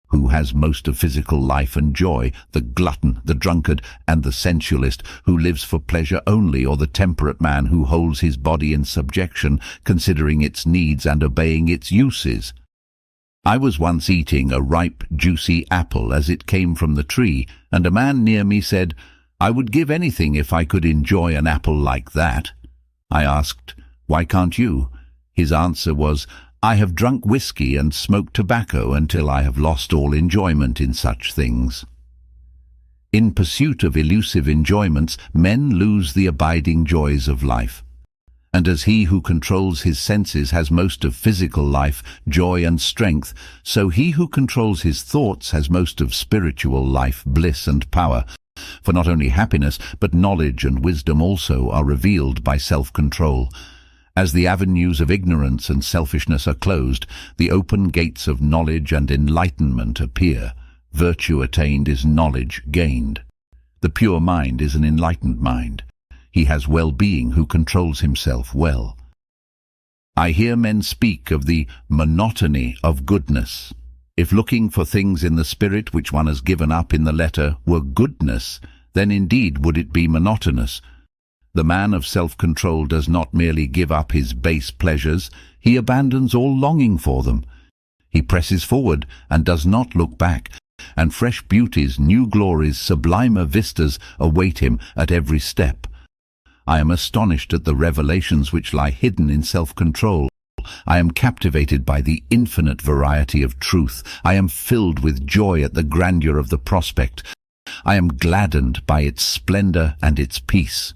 Who has most of physical life and joy, the glutton, the drunkard, and the sensualist, who lives for pleasure only, or the temperate man who holds his body in subjection, considering its needs and obeying its uses? I was once eating a ripe, juicy apple as it came from the tree, and a man near me said, "I would give anything if I could enjoy an apple like that." I asked, "Why can't you?" His answer was, "I have drunk whiskey and smoked tobacco until I have lost all enjoyment in such things." In pursuit of elusive enjoyments, men lose the abiding joys of life. And as he who controls his senses has most of physical life, joy and strength, so he who controls his thoughts has most of spiritual life, bliss and power. For not only happiness, but knowledge and wisdom also are revealed by self-control. As the avenues of ignorance and selfishness are closed, the open gates of knowledge and enlightenment appear. Virtue attained is knowledge gained. The pure mind is an enlightened mind. He has well-being who controls himself well. I hear men speak of the monotony of goodness. If looking for things in the spirit which one has given up in the letter were goodness, then indeed would it be monotonous. The man of self-control does not merely give up his base pleasures, he abandons all longing for them. He presses forward and does not look back, and fresh beauties, new glories, sublimer vistas await him at every step. I am astonished at the revelations which lie hidden in self-control. I am captivated by the infinite variety of truth. I am filled with joy at the grandeur of the prospect. I am gladdened by its splendor and its peace.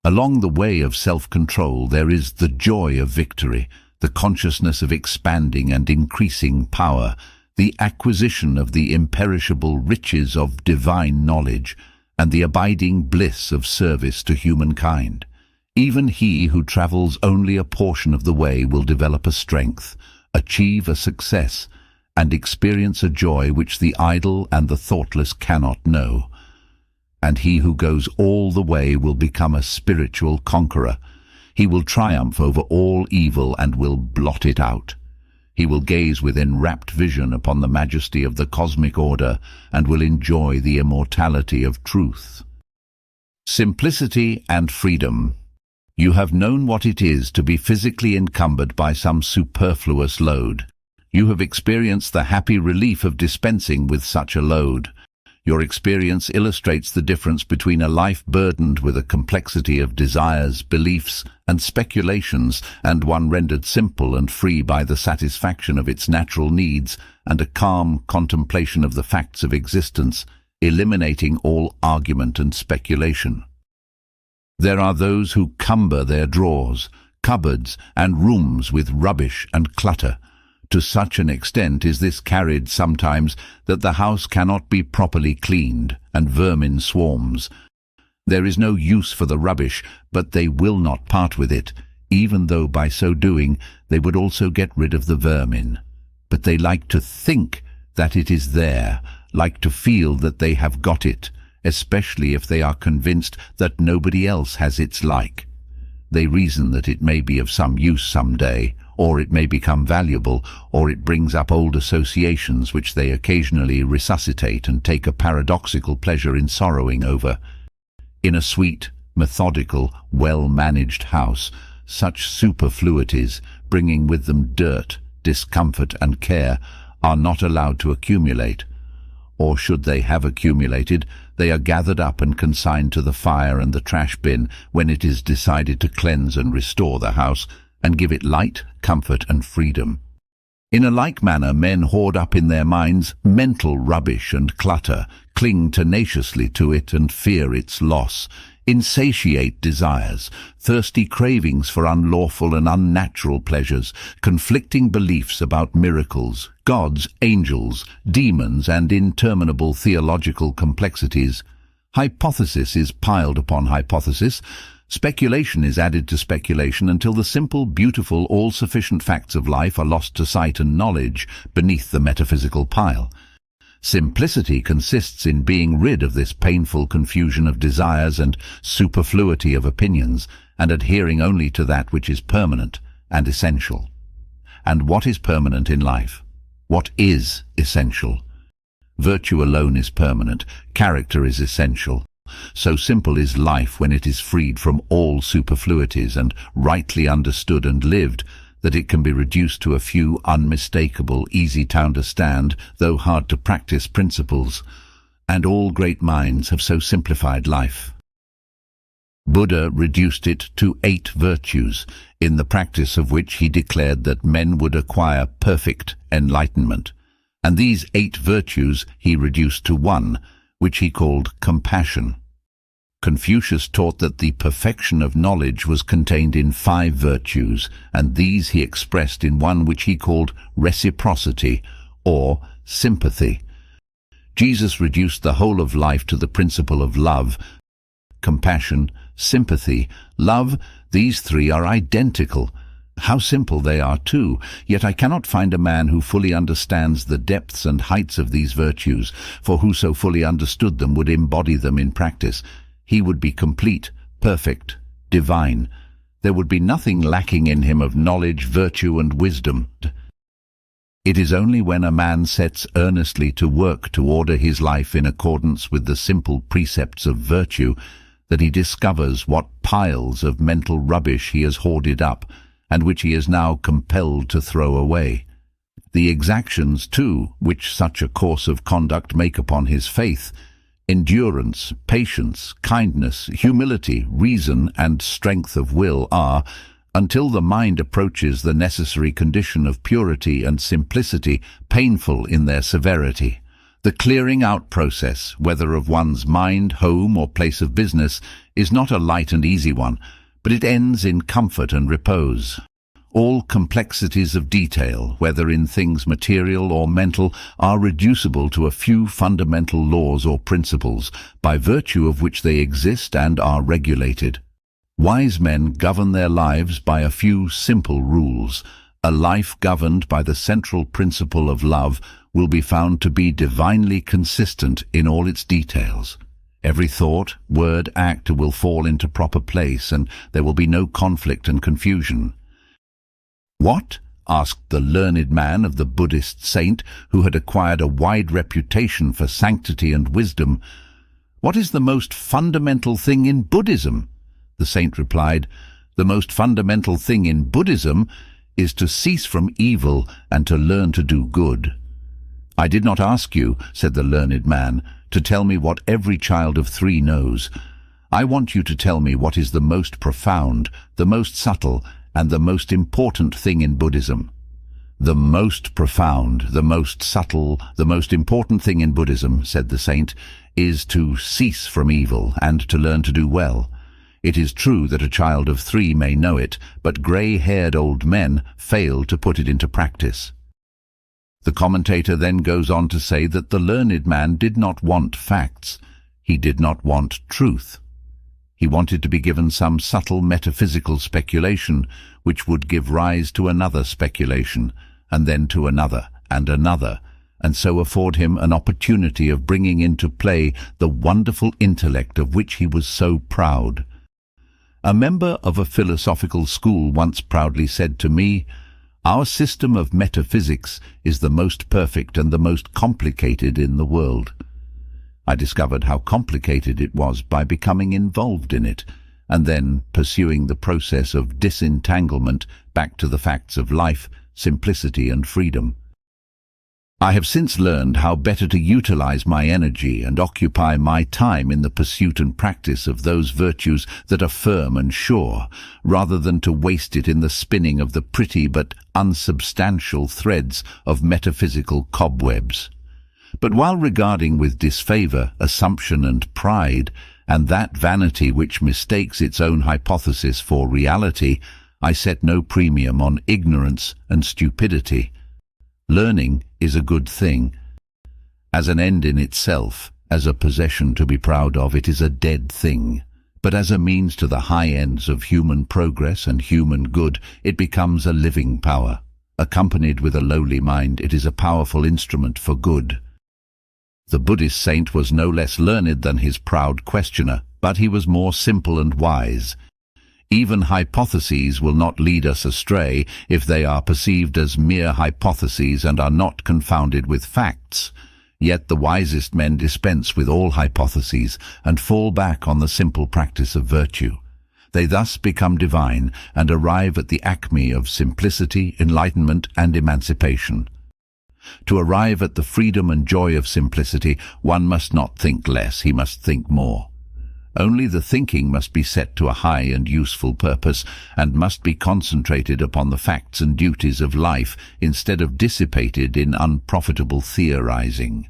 Along the way of self-control there is the joy of victory, the consciousness of expanding and increasing power, the acquisition of the imperishable riches of divine knowledge, and the abiding bliss of service to humankind. Even he who travels only a portion of the way will develop a strength, achieve a success, and experience a joy which the idle and the thoughtless cannot know. And he who goes all the way will become a spiritual conqueror. He will triumph over all evil and will blot it out. He will gaze with enrapt vision upon the majesty of the cosmic order and will enjoy the immortality of truth. Simplicity and freedom. You have known what it is to be physically encumbered by some superfluous load. You have experienced the happy relief of dispensing with such a load. Your experience illustrates the difference between a life burdened with a complexity of desires, beliefs, and speculations, and one rendered simple and free by the satisfaction of its natural needs and a calm contemplation of the facts of existence, eliminating all argument and speculation. There are those who cumber their drawers, cupboards, and rooms with rubbish and clutter. To such an extent is this carried sometimes that the house cannot be properly cleaned, and vermin swarms. There is no use for the rubbish, but they will not part with it, even though by so doing they would also get rid of the vermin. But they like to think that it is there, like to feel that they have got it, especially if they are convinced that nobody else has its like. They reason that it may be of some use some day, or it may become valuable, or it brings up old associations which they occasionally resuscitate and take a paradoxical pleasure in sorrowing over. In a sweet, methodical, well-managed house, such superfluities, bringing with them dirt, discomfort and care, are not allowed to accumulate. Or should they have accumulated, they are gathered up and consigned to the fire and the trash bin when it is decided to cleanse and restore the house, and give it light, comfort, and freedom. In a like manner, men hoard up in their minds mental rubbish and clutter, cling tenaciously to it and fear its loss, insatiate desires, thirsty cravings for unlawful and unnatural pleasures, conflicting beliefs about miracles, gods, angels, demons, and interminable theological complexities. Hypothesis is piled upon hypothesis, speculation is added to speculation until the simple, beautiful, all-sufficient facts of life are lost to sight and knowledge beneath the metaphysical pile. Simplicity consists in being rid of this painful confusion of desires and superfluity of opinions, and adhering only to that which is permanent and essential. And what is permanent in life? What is essential? Virtue alone is permanent, character is essential. So simple is life when it is freed from all superfluities and rightly understood and lived, that it can be reduced to a few unmistakable, easy to understand, though hard to practice principles. And all great minds have so simplified life. Buddha reduced it to 8 virtues, in the practice of which he declared that men would acquire perfect enlightenment. And these 8 virtues he reduced to 1, which he called compassion. Confucius taught that the perfection of knowledge was contained in 5 virtues, and these he expressed in one which he called reciprocity, or sympathy. Jesus reduced the whole of life to the principle of love. Compassion, sympathy, love, these 3 are identical. How simple they are too, yet I cannot find a man who fully understands the depths and heights of these virtues, for whoso fully understood them would embody them in practice. He would be complete, perfect, divine. There would be nothing lacking in him of knowledge, virtue, and wisdom. It is only when a man sets earnestly to work to order his life in accordance with the simple precepts of virtue that he discovers what piles of mental rubbish he has hoarded up and which he is now compelled to throw away. The exactions, too, which such a course of conduct make upon his faith, endurance, patience, kindness, humility, reason, and strength of will are, until the mind approaches the necessary condition of purity and simplicity, painful in their severity. The clearing out process, whether of one's mind, home, or place of business, is not a light and easy one, but it ends in comfort and repose. All complexities of detail, whether in things material or mental, are reducible to a few fundamental laws or principles, by virtue of which they exist and are regulated. Wise men govern their lives by a few simple rules. A life governed by the central principle of love will be found to be divinely consistent in all its details. Every thought, word, act will fall into proper place, and there will be no conflict and confusion. "What?" asked the learned man of the Buddhist saint, who had acquired a wide reputation for sanctity and wisdom. "What is the most fundamental thing in Buddhism?" The saint replied, "The most fundamental thing in Buddhism is to cease from evil and to learn to do good." "I did not ask you," said the learned man, "to tell me what every child of 3 knows. I want you to tell me what is the most profound, the most subtle, and the most important thing in Buddhism." "The most profound, the most subtle, the most important thing in Buddhism," said the saint, "is to cease from evil and to learn to do well. It is true that a child of 3 may know it, but grey-haired old men fail to put it into practice." The commentator then goes on to say that the learned man did not want facts. He did not want truth. He wanted to be given some subtle metaphysical speculation which would give rise to another speculation, and then to another and another, and so afford him an opportunity of bringing into play the wonderful intellect of which he was so proud. A member of a philosophical school once proudly said to me, "Our system of metaphysics is the most perfect and the most complicated in the world." I discovered how complicated it was by becoming involved in it, and then pursuing the process of disentanglement back to the facts of life, simplicity and freedom. I have since learned how better to utilize my energy and occupy my time in the pursuit and practice of those virtues that are firm and sure, rather than to waste it in the spinning of the pretty but unsubstantial threads of metaphysical cobwebs. But while regarding with disfavor assumption and pride, and that vanity which mistakes its own hypothesis for reality, I set no premium on ignorance and stupidity. Learning is a good thing. As an end in itself, as a possession to be proud of, it is a dead thing. But as a means to the high ends of human progress and human good, it becomes a living power. Accompanied with a lowly mind, it is a powerful instrument for good. The Buddhist saint was no less learned than his proud questioner, but he was more simple and wise. Even hypotheses will not lead us astray if they are perceived as mere hypotheses and are not confounded with facts. Yet the wisest men dispense with all hypotheses and fall back on the simple practice of virtue. They thus become divine and arrive at the acme of simplicity, enlightenment, and emancipation. To arrive at the freedom and joy of simplicity, one must not think less, he must think more. Only the thinking must be set to a high and useful purpose, and must be concentrated upon the facts and duties of life, instead of dissipated in unprofitable theorizing.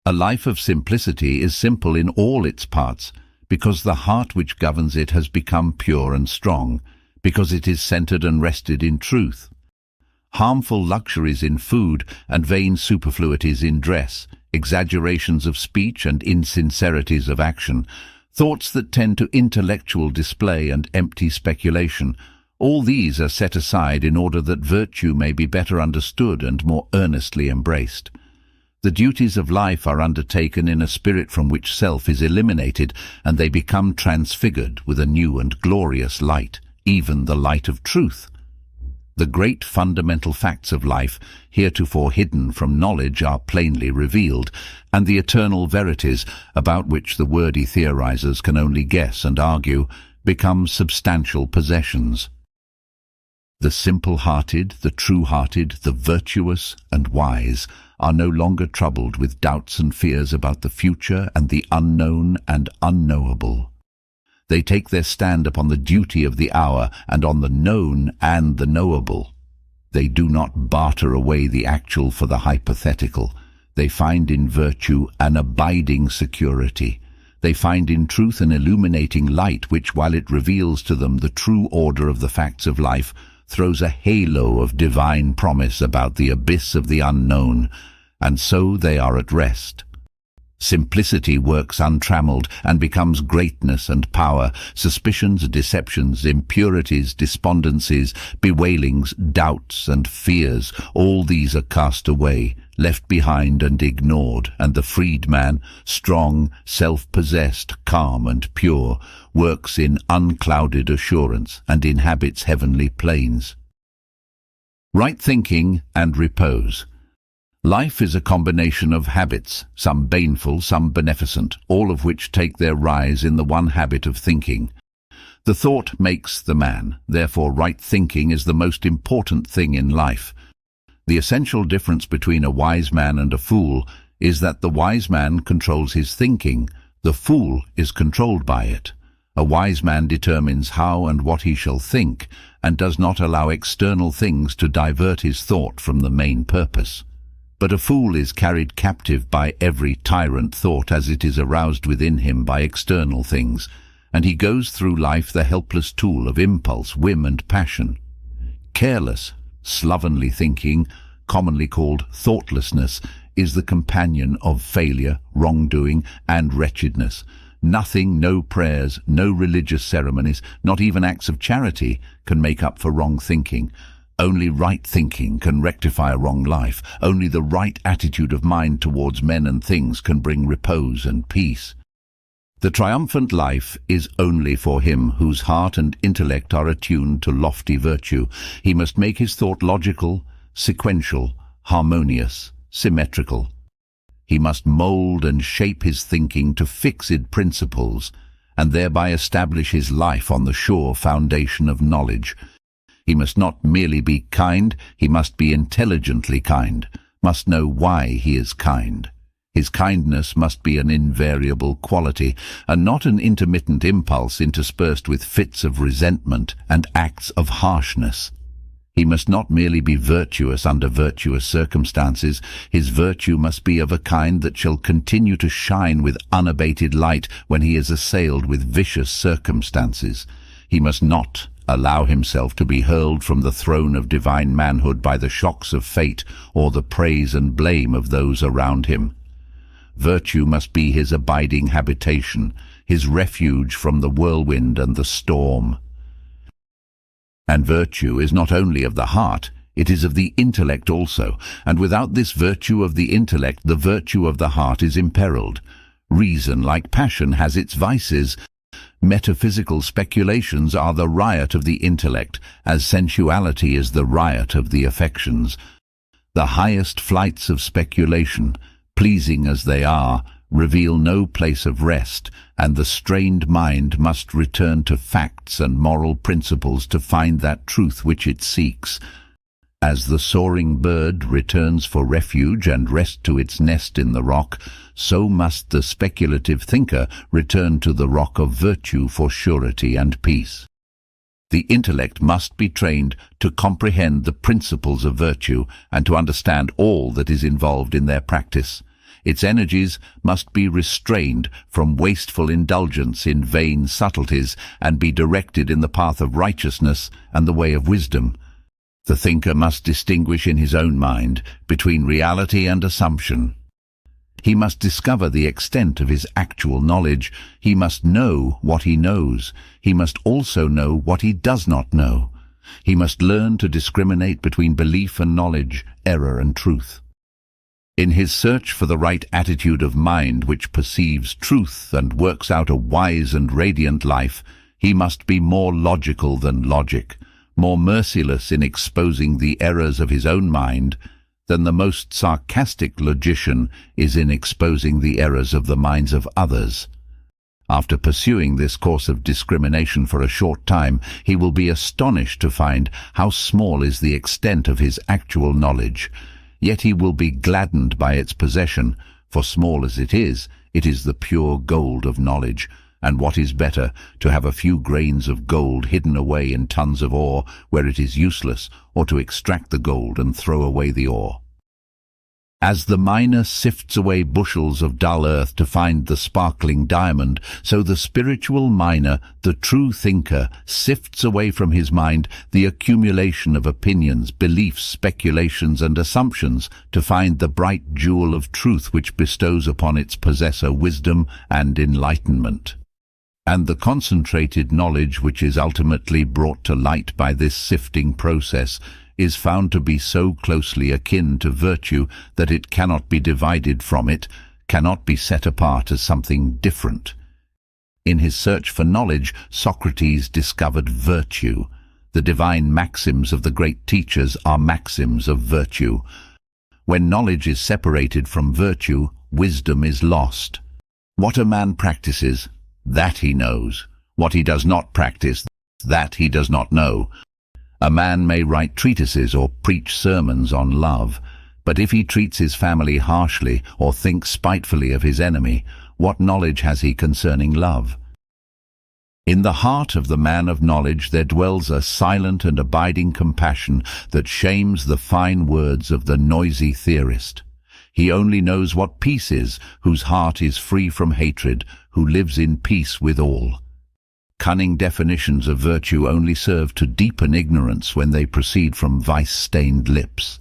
A life of simplicity is simple in all its parts, because the heart which governs it has become pure and strong, because it is centered and rested in truth. Harmful luxuries in food and vain superfluities in dress, exaggerations of speech and insincerities of action, thoughts that tend to intellectual display and empty speculation, all these are set aside in order that virtue may be better understood and more earnestly embraced. The duties of life are undertaken in a spirit from which self is eliminated, and they become transfigured with a new and glorious light, even the light of truth. The great fundamental facts of life, heretofore hidden from knowledge, are plainly revealed, and the eternal verities, about which the wordy theorizers can only guess and argue, become substantial possessions. The simple-hearted, the true-hearted, the virtuous and wise are no longer troubled with doubts and fears about the future and the unknown and unknowable. They take their stand upon the duty of the hour and on the known and the knowable. They do not barter away the actual for the hypothetical. They find in virtue an abiding security. They find in truth an illuminating light which, while it reveals to them the true order of the facts of life, throws a halo of divine promise about the abyss of the unknown, and so they are at rest. Simplicity works untrammeled and becomes greatness and power. Suspicions, deceptions, impurities, despondencies, bewailings, doubts and fears, all these are cast away, left behind and ignored, and the freed man, strong, self-possessed, calm and pure, works in unclouded assurance and inhabits heavenly plains. Right thinking and repose. Life is a combination of habits, some baneful, some beneficent, all of which take their rise in the one habit of thinking. The thought makes the man, therefore right thinking is the most important thing in life. The essential difference between a wise man and a fool is that the wise man controls his thinking, the fool is controlled by it. A wise man determines how and what he shall think, and does not allow external things to divert his thought from the main purpose. But a fool is carried captive by every tyrant thought as it is aroused within him by external things, and he goes through life the helpless tool of impulse, whim and passion. Careless, slovenly thinking, commonly called thoughtlessness, is the companion of failure, wrongdoing and wretchedness. Nothing, no prayers, no religious ceremonies, not even acts of charity, can make up for wrong thinking. Only right thinking can rectify a wrong life. Only the right attitude of mind towards men and things can bring repose and peace. The triumphant life is only for him whose heart and intellect are attuned to lofty virtue. He must make his thought logical, sequential, harmonious, symmetrical. He must mold and shape his thinking to fixed principles, and thereby establish his life on the sure foundation of knowledge. He must not merely be kind, he must be intelligently kind, must know why he is kind. His kindness must be an invariable quality, and not an intermittent impulse interspersed with fits of resentment and acts of harshness. He must not merely be virtuous under virtuous circumstances. His virtue must be of a kind that shall continue to shine with unabated light when he is assailed with vicious circumstances. He must not allow himself to be hurled from the throne of divine manhood by the shocks of fate or the praise and blame of those around him. Virtue must be his abiding habitation, his refuge from the whirlwind and the storm. And virtue is not only of the heart, it is of the intellect also, and without this virtue of the intellect, the virtue of the heart is imperiled. Reason, like passion, has its vices. Metaphysical speculations are the riot of the intellect, as sensuality is the riot of the affections. The highest flights of speculation, pleasing as they are, reveal no place of rest, and the strained mind must return to facts and moral principles to find that truth which it seeks. As the soaring bird returns for refuge and rest to its nest in the rock, so must the speculative thinker return to the rock of virtue for surety and peace. The intellect must be trained to comprehend the principles of virtue and to understand all that is involved in their practice. Its energies must be restrained from wasteful indulgence in vain subtleties and be directed in the path of righteousness and the way of wisdom. The thinker must distinguish in his own mind between reality and assumption. He must discover the extent of his actual knowledge. He must know what he knows. He must also know what he does not know. He must learn to discriminate between belief and knowledge, error and truth. In his search for the right attitude of mind which perceives truth and works out a wise and radiant life, he must be more logical than logic, more merciless in exposing the errors of his own mind than the most sarcastic logician is in exposing the errors of the minds of others. After pursuing this course of discrimination for a short time, he will be astonished to find how small is the extent of his actual knowledge. Yet he will be gladdened by its possession, for small as it is the pure gold of knowledge, and what is better, to have a few grains of gold hidden away in tons of ore where it is useless, or to extract the gold and throw away the ore. As the miner sifts away bushels of dull earth to find the sparkling diamond, so the spiritual miner, the true thinker, sifts away from his mind the accumulation of opinions, beliefs, speculations, and assumptions to find the bright jewel of truth which bestows upon its possessor wisdom and enlightenment. And the concentrated knowledge which is ultimately brought to light by this sifting process is found to be so closely akin to virtue that it cannot be divided from it, cannot be set apart as something different. In his search for knowledge, Socrates discovered virtue. The divine maxims of the great teachers are maxims of virtue. When knowledge is separated from virtue, wisdom is lost. What a man practices, that he knows. What he does not practice, that he does not know. A man may write treatises or preach sermons on love, but if he treats his family harshly or thinks spitefully of his enemy, what knowledge has he concerning love? In the heart of the man of knowledge there dwells a silent and abiding compassion that shames the fine words of the noisy theorist. He only knows what peace is, whose heart is free from hatred, who lives in peace with all. Cunning definitions of virtue only serve to deepen ignorance when they proceed from vice-stained lips.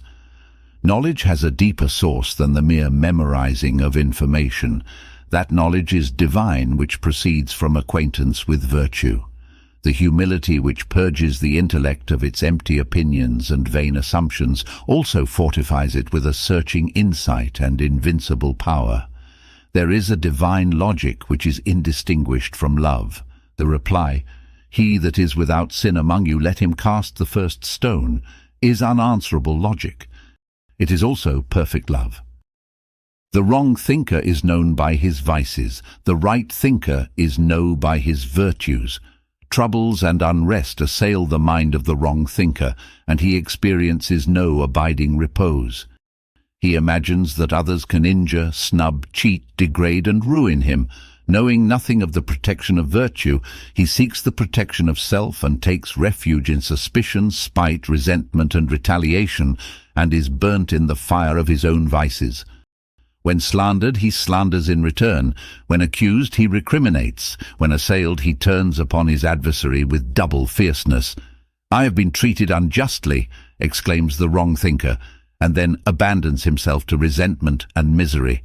Knowledge has a deeper source than the mere memorizing of information. That knowledge is divine, which proceeds from acquaintance with virtue. The humility which purges the intellect of its empty opinions and vain assumptions also fortifies it with a searching insight and invincible power. There is a divine logic which is indistinguished from love. The reply, "He that is without sin among you, let him cast the first stone," is unanswerable logic. It is also perfect love. The wrong thinker is known by his vices. The right thinker is known by his virtues. Troubles and unrest assail the mind of the wrong thinker, and he experiences no abiding repose. He imagines that others can injure, snub, cheat, degrade, and ruin him. Knowing nothing of the protection of virtue, he seeks the protection of self and takes refuge in suspicion, spite, resentment, and retaliation, and is burnt in the fire of his own vices. When slandered, he slanders in return. When accused, he recriminates. When assailed, he turns upon his adversary with double fierceness. "I have been treated unjustly," exclaims the wrong thinker, and then abandons himself to resentment and misery.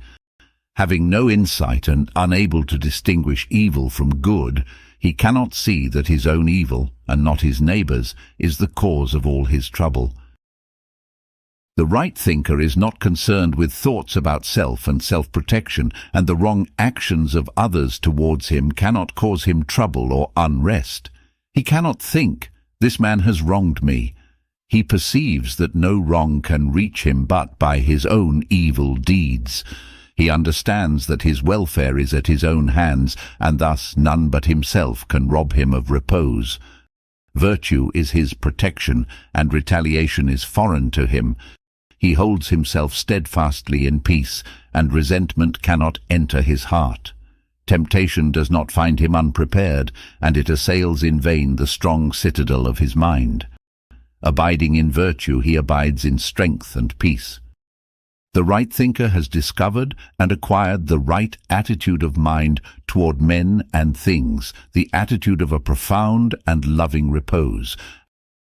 Having no insight and unable to distinguish evil from good, he cannot see that his own evil, and not his neighbour's, is the cause of all his trouble. The right thinker is not concerned with thoughts about self and self-protection, and the wrong actions of others towards him cannot cause him trouble or unrest. He cannot think, "This man has wronged me." He perceives that no wrong can reach him but by his own evil deeds. He understands that his welfare is at his own hands, and thus none but himself can rob him of repose. Virtue is his protection, and retaliation is foreign to him. He holds himself steadfastly in peace, and resentment cannot enter his heart. Temptation does not find him unprepared, and it assails in vain the strong citadel of his mind. Abiding in virtue, he abides in strength and peace. The right thinker has discovered and acquired the right attitude of mind toward men and things, the attitude of a profound and loving repose.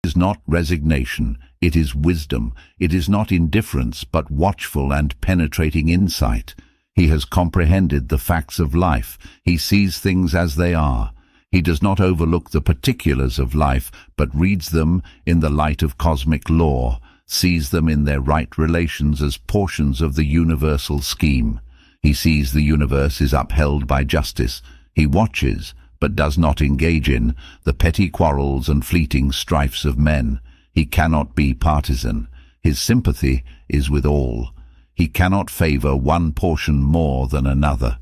It is not resignation, it is wisdom. It is not indifference, but watchful and penetrating insight. He has comprehended the facts of life. He sees things as they are. He does not overlook the particulars of life, but reads them in the light of cosmic law, sees them in their right relations as portions of the universal scheme. He sees the universe is upheld by justice. He watches, but does not engage in, the petty quarrels and fleeting strifes of men. He cannot be partisan. His sympathy is with all. He cannot favor one portion more than another.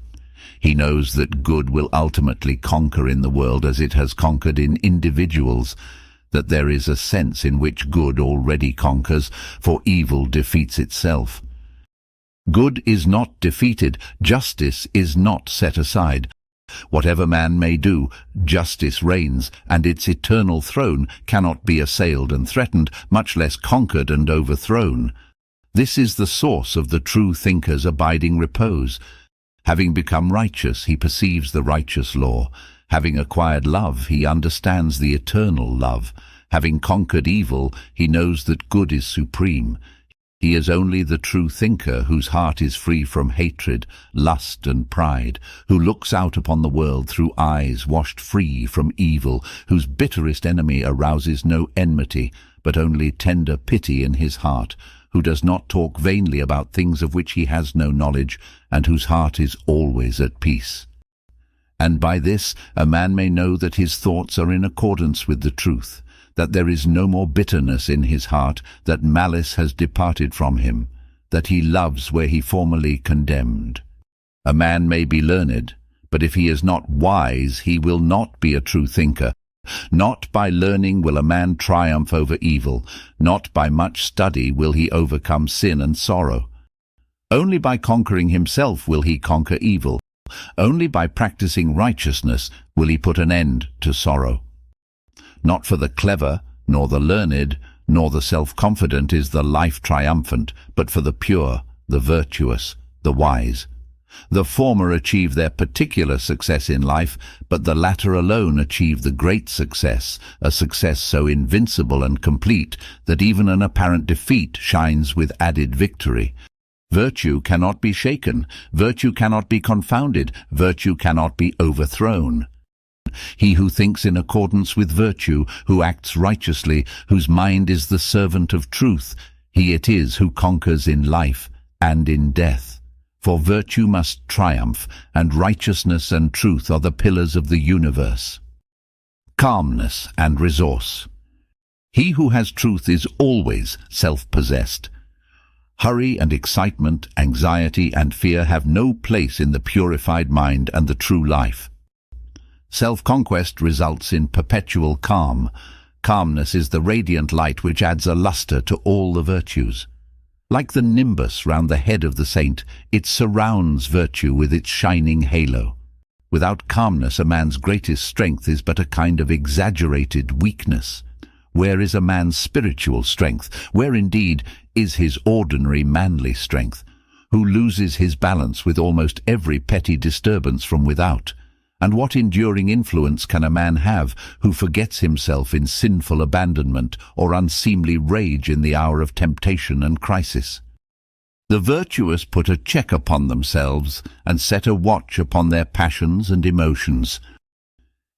He knows that good will ultimately conquer in the world as it has conquered in individuals, that there is a sense in which good already conquers, for evil defeats itself. Good is not defeated, justice is not set aside. Whatever man may do, justice reigns, and its eternal throne cannot be assailed and threatened, much less conquered and overthrown. This is the source of the true thinker's abiding repose. Having become righteous, he perceives the righteous law. Having acquired love, he understands the eternal love. Having conquered evil, he knows that good is supreme. He is only the true thinker whose heart is free from hatred, lust and pride, who looks out upon the world through eyes washed free from evil, whose bitterest enemy arouses no enmity, but only tender pity in his heart, who does not talk vainly about things of which he has no knowledge, and whose heart is always at peace. And by this a man may know that his thoughts are in accordance with the truth, that there is no more bitterness in his heart, that malice has departed from him, that he loves where he formerly condemned. A man may be learned, but if he is not wise, he will not be a true thinker. Not by learning will a man triumph over evil, not by much study will he overcome sin and sorrow. Only by conquering himself will he conquer evil. Only by practicing righteousness will he put an end to sorrow. Not for the clever, nor the learned, nor the self-confident is the life triumphant, but for the pure, the virtuous, the wise. The former achieve their particular success in life, but the latter alone achieve the great success, a success so invincible and complete that even an apparent defeat shines with added victory. Virtue cannot be shaken, virtue cannot be confounded, virtue cannot be overthrown. He who thinks in accordance with virtue, who acts righteously, whose mind is the servant of truth, he it is who conquers in life and in death. For virtue must triumph, and righteousness and truth are the pillars of the universe. Calmness and resource. He who has truth is always self-possessed. Hurry and excitement, anxiety and fear have no place in the purified mind and the true life. Self-conquest results in perpetual calm. Calmness is the radiant light which adds a luster to all the virtues. Like the nimbus round the head of the saint, it surrounds virtue with its shining halo. Without calmness, a man's greatest strength is but a kind of exaggerated weakness. Where is a man's spiritual strength? Where indeed is his ordinary manly strength? Who loses his balance with almost every petty disturbance from without? And what enduring influence can a man have who forgets himself in sinful abandonment or unseemly rage in the hour of temptation and crisis? The virtuous put a check upon themselves and set a watch upon their passions and emotions.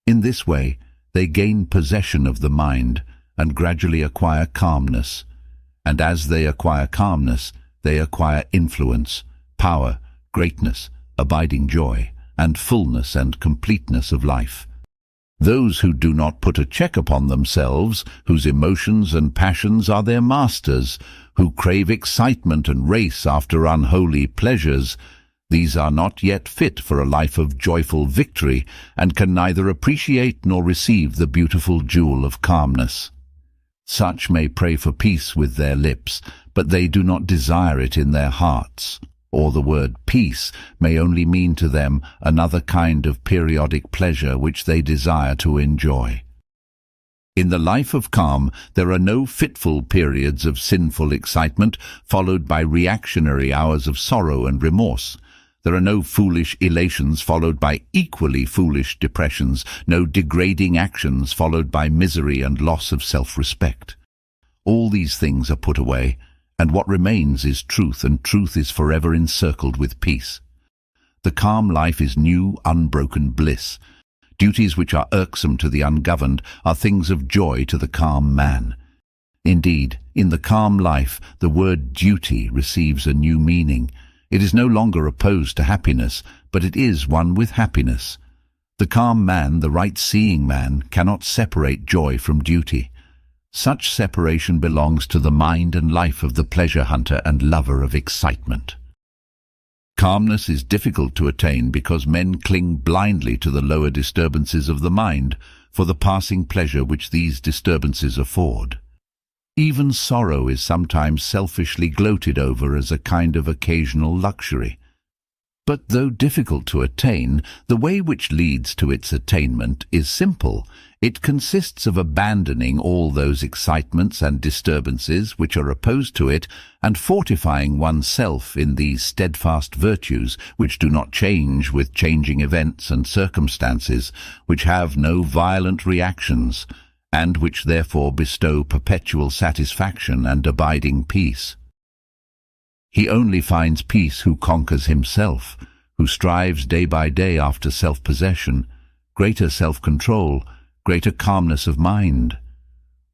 In this way, they gain possession of the mind and gradually acquire calmness. And as they acquire calmness, they acquire influence, power, greatness, abiding joy, and fullness and completeness of life. Those who do not put a check upon themselves, whose emotions and passions are their masters, who crave excitement and race after unholy pleasures, these are not yet fit for a life of joyful victory, and can neither appreciate nor receive the beautiful jewel of calmness. Such may pray for peace with their lips, but they do not desire it in their hearts. Or the word peace may only mean to them another kind of periodic pleasure which they desire to enjoy. In the life of calm, there are no fitful periods of sinful excitement followed by reactionary hours of sorrow and remorse. There are no foolish elations followed by equally foolish depressions, no degrading actions followed by misery and loss of self-respect. All these things are put away, and what remains is truth, and truth is forever encircled with peace. The calm life is new, unbroken bliss. Duties which are irksome to the ungoverned are things of joy to the calm man. Indeed, in the calm life, the word duty receives a new meaning. It is no longer opposed to happiness, but it is one with happiness. The calm man, the right-seeing man, cannot separate joy from duty. Such separation belongs to the mind and life of the pleasure hunter and lover of excitement. Calmness is difficult to attain because men cling blindly to the lower disturbances of the mind for the passing pleasure which these disturbances afford. Even sorrow is sometimes selfishly gloated over as a kind of occasional luxury. But though difficult to attain, the way which leads to its attainment is simple. It consists of abandoning all those excitements and disturbances which are opposed to it, and fortifying oneself in these steadfast virtues which do not change with changing events and circumstances, which have no violent reactions, and which therefore bestow perpetual satisfaction and abiding peace. He only finds peace who conquers himself, who strives day by day after self-possession, greater self-control, greater calmness of mind.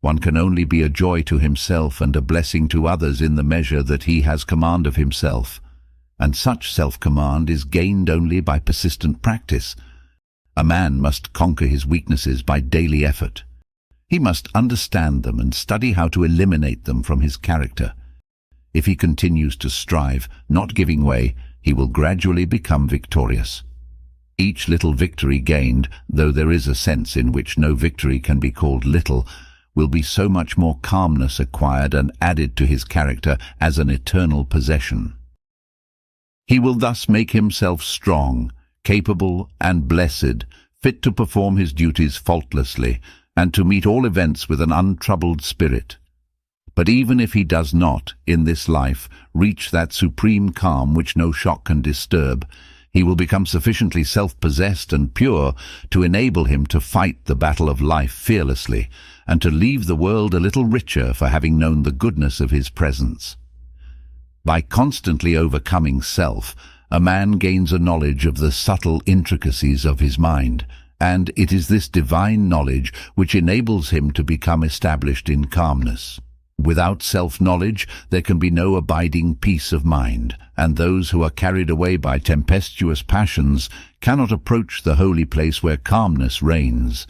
One can only be a joy to himself and a blessing to others in the measure that he has command of himself, and such self-command is gained only by persistent practice. A man must conquer his weaknesses by daily effort. He must understand them and study how to eliminate them from his character. If he continues to strive, not giving way, he will gradually become victorious. Each little victory gained, though there is a sense in which no victory can be called little, will be so much more calmness acquired and added to his character as an eternal possession. He will thus make himself strong, capable and blessed, fit to perform his duties faultlessly, and to meet all events with an untroubled spirit. But even if he does not, in this life, reach that supreme calm which no shock can disturb, he will become sufficiently self-possessed and pure to enable him to fight the battle of life fearlessly, and to leave the world a little richer for having known the goodness of his presence. By constantly overcoming self, a man gains a knowledge of the subtle intricacies of his mind, and it is this divine knowledge which enables him to become established in calmness. Without self-knowledge there can be no abiding peace of mind, and those who are carried away by tempestuous passions cannot approach the holy place where calmness reigns.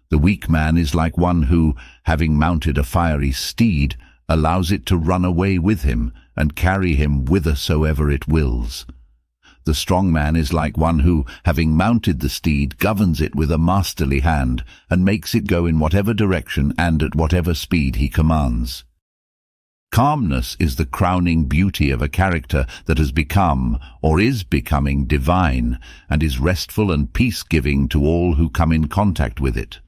The weak man is like one who, having mounted a fiery steed, allows it to run away with him and carry him whithersoever it wills. The strong man is like one who, having mounted the steed, governs it with a masterly hand and makes it go in whatever direction and at whatever speed he commands. Calmness is the crowning beauty of a character that has become, or is becoming, divine, and is restful and peace-giving to all who come in contact with it.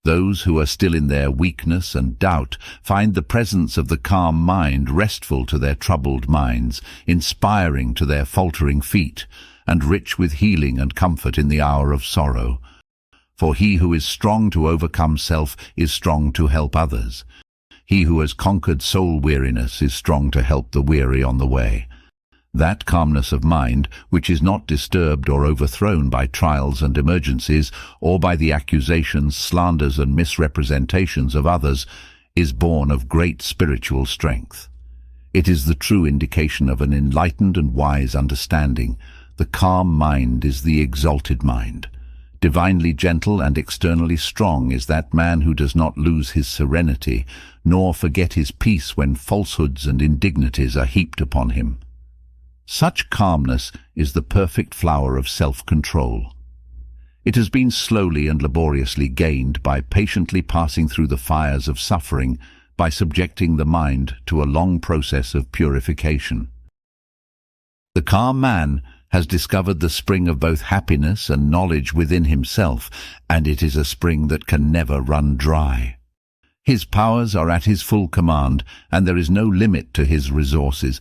Those who are still in their weakness and doubt find the presence of the calm mind restful to their troubled minds, inspiring to their faltering feet, and rich with healing and comfort in the hour of sorrow. For he who is strong to overcome self is strong to help others. He who has conquered soul weariness is strong to help the weary on the way. That calmness of mind, which is not disturbed or overthrown by trials and emergencies, or by the accusations, slanders and misrepresentations of others, is born of great spiritual strength. It is the true indication of an enlightened and wise understanding. The calm mind is the exalted mind. Divinely gentle and externally strong is that man who does not lose his serenity, nor forget his peace when falsehoods and indignities are heaped upon him. Such calmness is the perfect flower of self-control. It has been slowly and laboriously gained by patiently passing through the fires of suffering, by subjecting the mind to a long process of purification. The calm man has discovered the spring of both happiness and knowledge within himself, and it is a spring that can never run dry. His powers are at his full command, and there is no limit to his resources.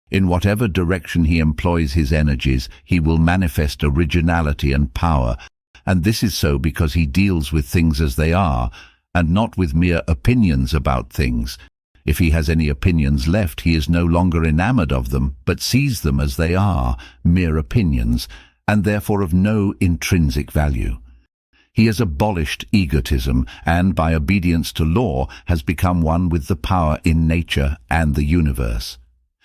In whatever direction he employs his energies, he will manifest originality and power, and this is so because he deals with things as they are, and not with mere opinions about things. If he has any opinions left, he is no longer enamored of them, but sees them as they are, mere opinions, and therefore of no intrinsic value. He has abolished egotism, and by obedience to law has become one with the power in nature and the universe.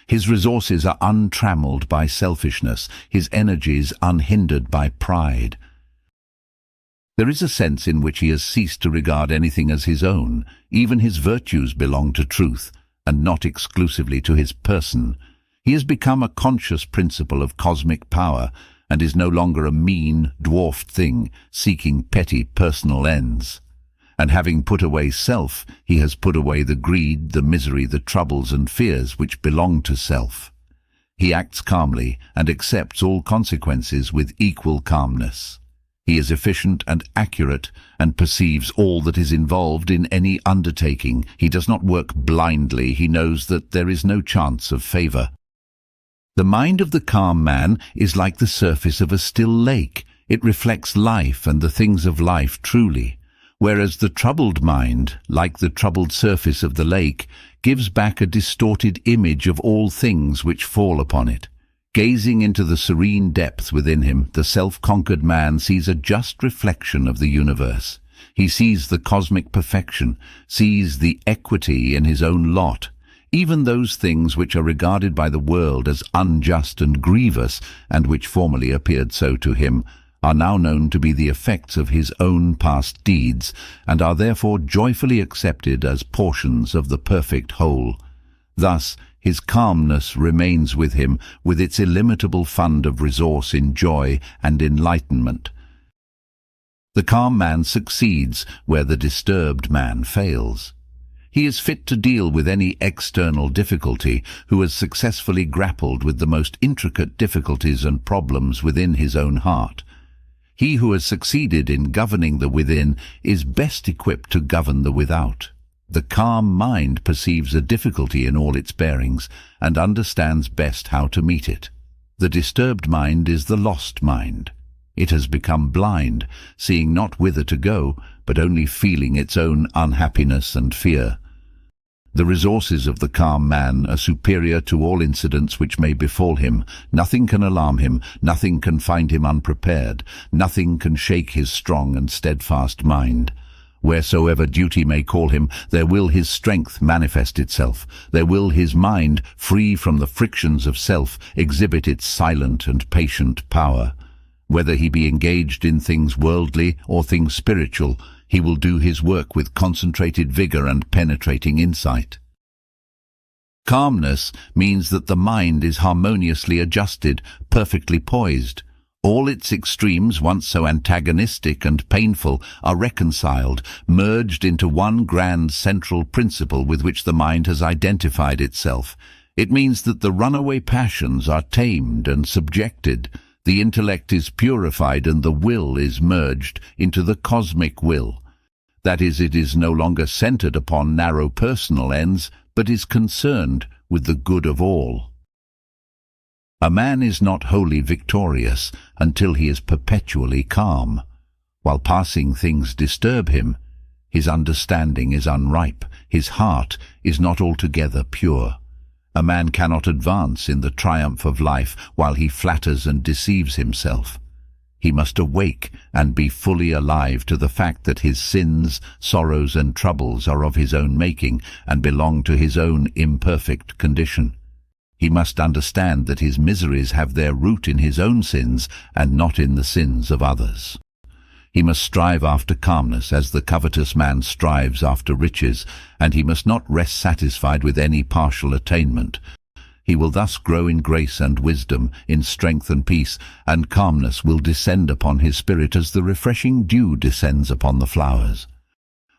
His resources are untrammeled by selfishness, his energies unhindered by pride. There is a sense in which he has ceased to regard anything as his own. Even his virtues belong to truth, and not exclusively to his person. He has become a conscious principle of cosmic power, and is no longer a mean, dwarfed thing, seeking petty personal ends. And having put away self, he has put away the greed, the misery, the troubles and fears which belong to self. He acts calmly and accepts all consequences with equal calmness. He is efficient and accurate and perceives all that is involved in any undertaking. He does not work blindly. He knows that there is no chance of favor. The mind of the calm man is like the surface of a still lake. It reflects life and the things of life truly, whereas the troubled mind, like the troubled surface of the lake, gives back a distorted image of all things which fall upon it. Gazing into the serene depth within him, the self-conquered man sees a just reflection of the universe. He sees the cosmic perfection, sees the equity in his own lot. Even those things which are regarded by the world as unjust and grievous, and which formerly appeared so to him, are now known to be the effects of his own past deeds, and are therefore joyfully accepted as portions of the perfect whole. Thus, his calmness remains with him, with its illimitable fund of resource in joy and enlightenment. The calm man succeeds where the disturbed man fails. He is fit to deal with any external difficulty who has successfully grappled with the most intricate difficulties and problems within his own heart. He who has succeeded in governing the within is best equipped to govern the without. The calm mind perceives a difficulty in all its bearings and understands best how to meet it. The disturbed mind is the lost mind. It has become blind, seeing not whither to go, but only feeling its own unhappiness and fear. The resources of the calm man are superior to all incidents which may befall him. Nothing can alarm him, nothing can find him unprepared, nothing can shake his strong and steadfast mind. Wheresoever duty may call him, there will his strength manifest itself. There will his mind, free from the frictions of self, exhibit its silent and patient power. Whether he be engaged in things worldly or things spiritual, he will do his work with concentrated vigor and penetrating insight. Calmness means that the mind is harmoniously adjusted, perfectly poised. All its extremes, once so antagonistic and painful, are reconciled, merged into one grand central principle with which the mind has identified itself. It means that the runaway passions are tamed and subjected. The intellect is purified and the will is merged into the cosmic will. That is, it is no longer centered upon narrow personal ends, but is concerned with the good of all. A man is not wholly victorious until he is perpetually calm. While passing things disturb him, his understanding is unripe, his heart is not altogether pure. A man cannot advance in the triumph of life while he flatters and deceives himself. He must awake and be fully alive to the fact that his sins, sorrows and troubles are of his own making and belong to his own imperfect condition. He must understand that his miseries have their root in his own sins and not in the sins of others. He must strive after calmness as the covetous man strives after riches, and he must not rest satisfied with any partial attainment. He will thus grow in grace and wisdom, in strength and peace, and calmness will descend upon his spirit as the refreshing dew descends upon the flowers.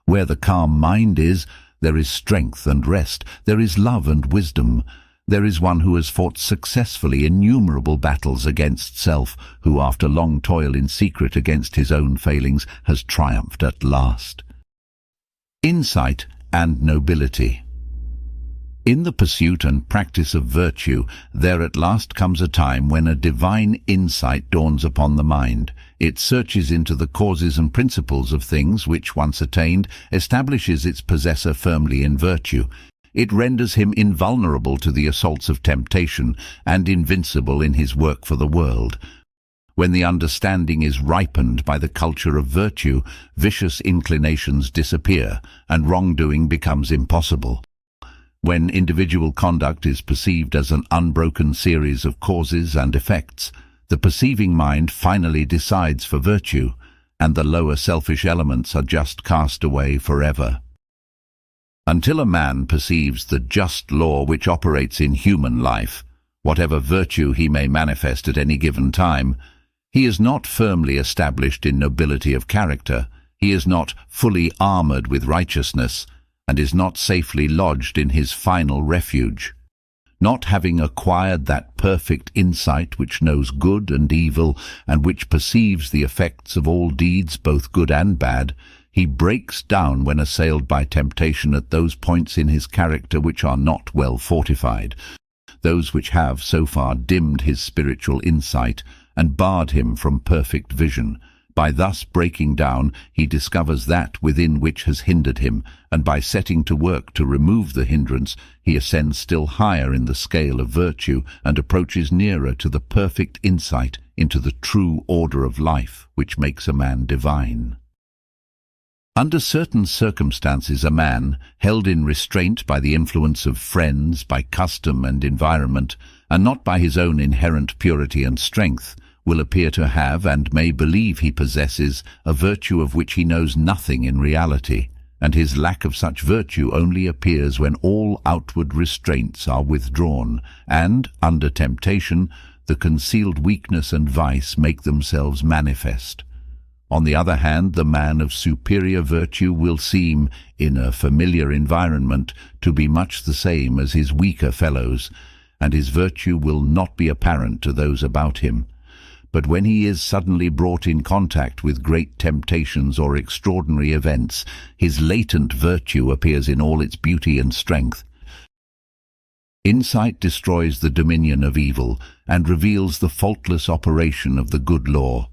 Where the calm mind is, there is strength and rest, there is love and wisdom. There is one who has fought successfully innumerable battles against self, who after long toil in secret against his own failings has triumphed at last. Insight and nobility. In the pursuit and practice of virtue, there at last comes a time when a divine insight dawns upon the mind. It searches into the causes and principles of things which, once attained, establishes its possessor firmly in virtue. It renders him invulnerable to the assaults of temptation and invincible in his work for the world. When the understanding is ripened by the culture of virtue, vicious inclinations disappear and wrongdoing becomes impossible. When individual conduct is perceived as an unbroken series of causes and effects, the perceiving mind finally decides for virtue, and the lower selfish elements are just cast away forever. Until a man perceives the just law which operates in human life, whatever virtue he may manifest at any given time, he is not firmly established in nobility of character, he is not fully armored with righteousness, and is not safely lodged in his final refuge. Not having acquired that perfect insight which knows good and evil, and which perceives the effects of all deeds, both good and bad, he breaks down when assailed by temptation at those points in his character which are not well fortified, those which have so far dimmed his spiritual insight and barred him from perfect vision. By thus breaking down, he discovers that within which has hindered him, and by setting to work to remove the hindrance, he ascends still higher in the scale of virtue and approaches nearer to the perfect insight into the true order of life which makes a man divine. Under certain circumstances, a man, held in restraint by the influence of friends, by custom and environment, and not by his own inherent purity and strength, will appear to have, and may believe he possesses, a virtue of which he knows nothing in reality, and his lack of such virtue only appears when all outward restraints are withdrawn, and, under temptation, the concealed weakness and vice make themselves manifest. On the other hand, the man of superior virtue will seem, in a familiar environment, to be much the same as his weaker fellows, and his virtue will not be apparent to those about him. But when he is suddenly brought in contact with great temptations or extraordinary events, his latent virtue appears in all its beauty and strength. Insight destroys the dominion of evil and reveals the faultless operation of the good law.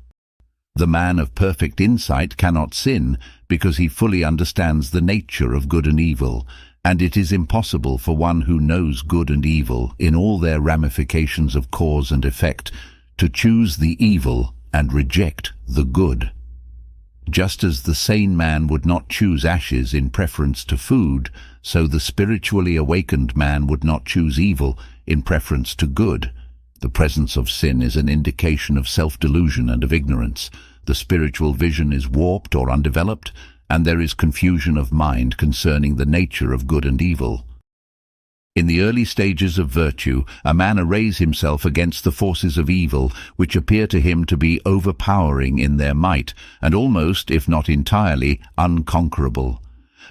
The man of perfect insight cannot sin because he fully understands the nature of good and evil, and it is impossible for one who knows good and evil in all their ramifications of cause and effect to choose the evil and reject the good. Just as the sane man would not choose ashes in preference to food, so the spiritually awakened man would not choose evil in preference to good. The presence of sin is an indication of self-delusion and of ignorance. The spiritual vision is warped or undeveloped, and there is confusion of mind concerning the nature of good and evil. In the early stages of virtue, a man arrays himself against the forces of evil, which appear to him to be overpowering in their might, and almost, if not entirely, unconquerable.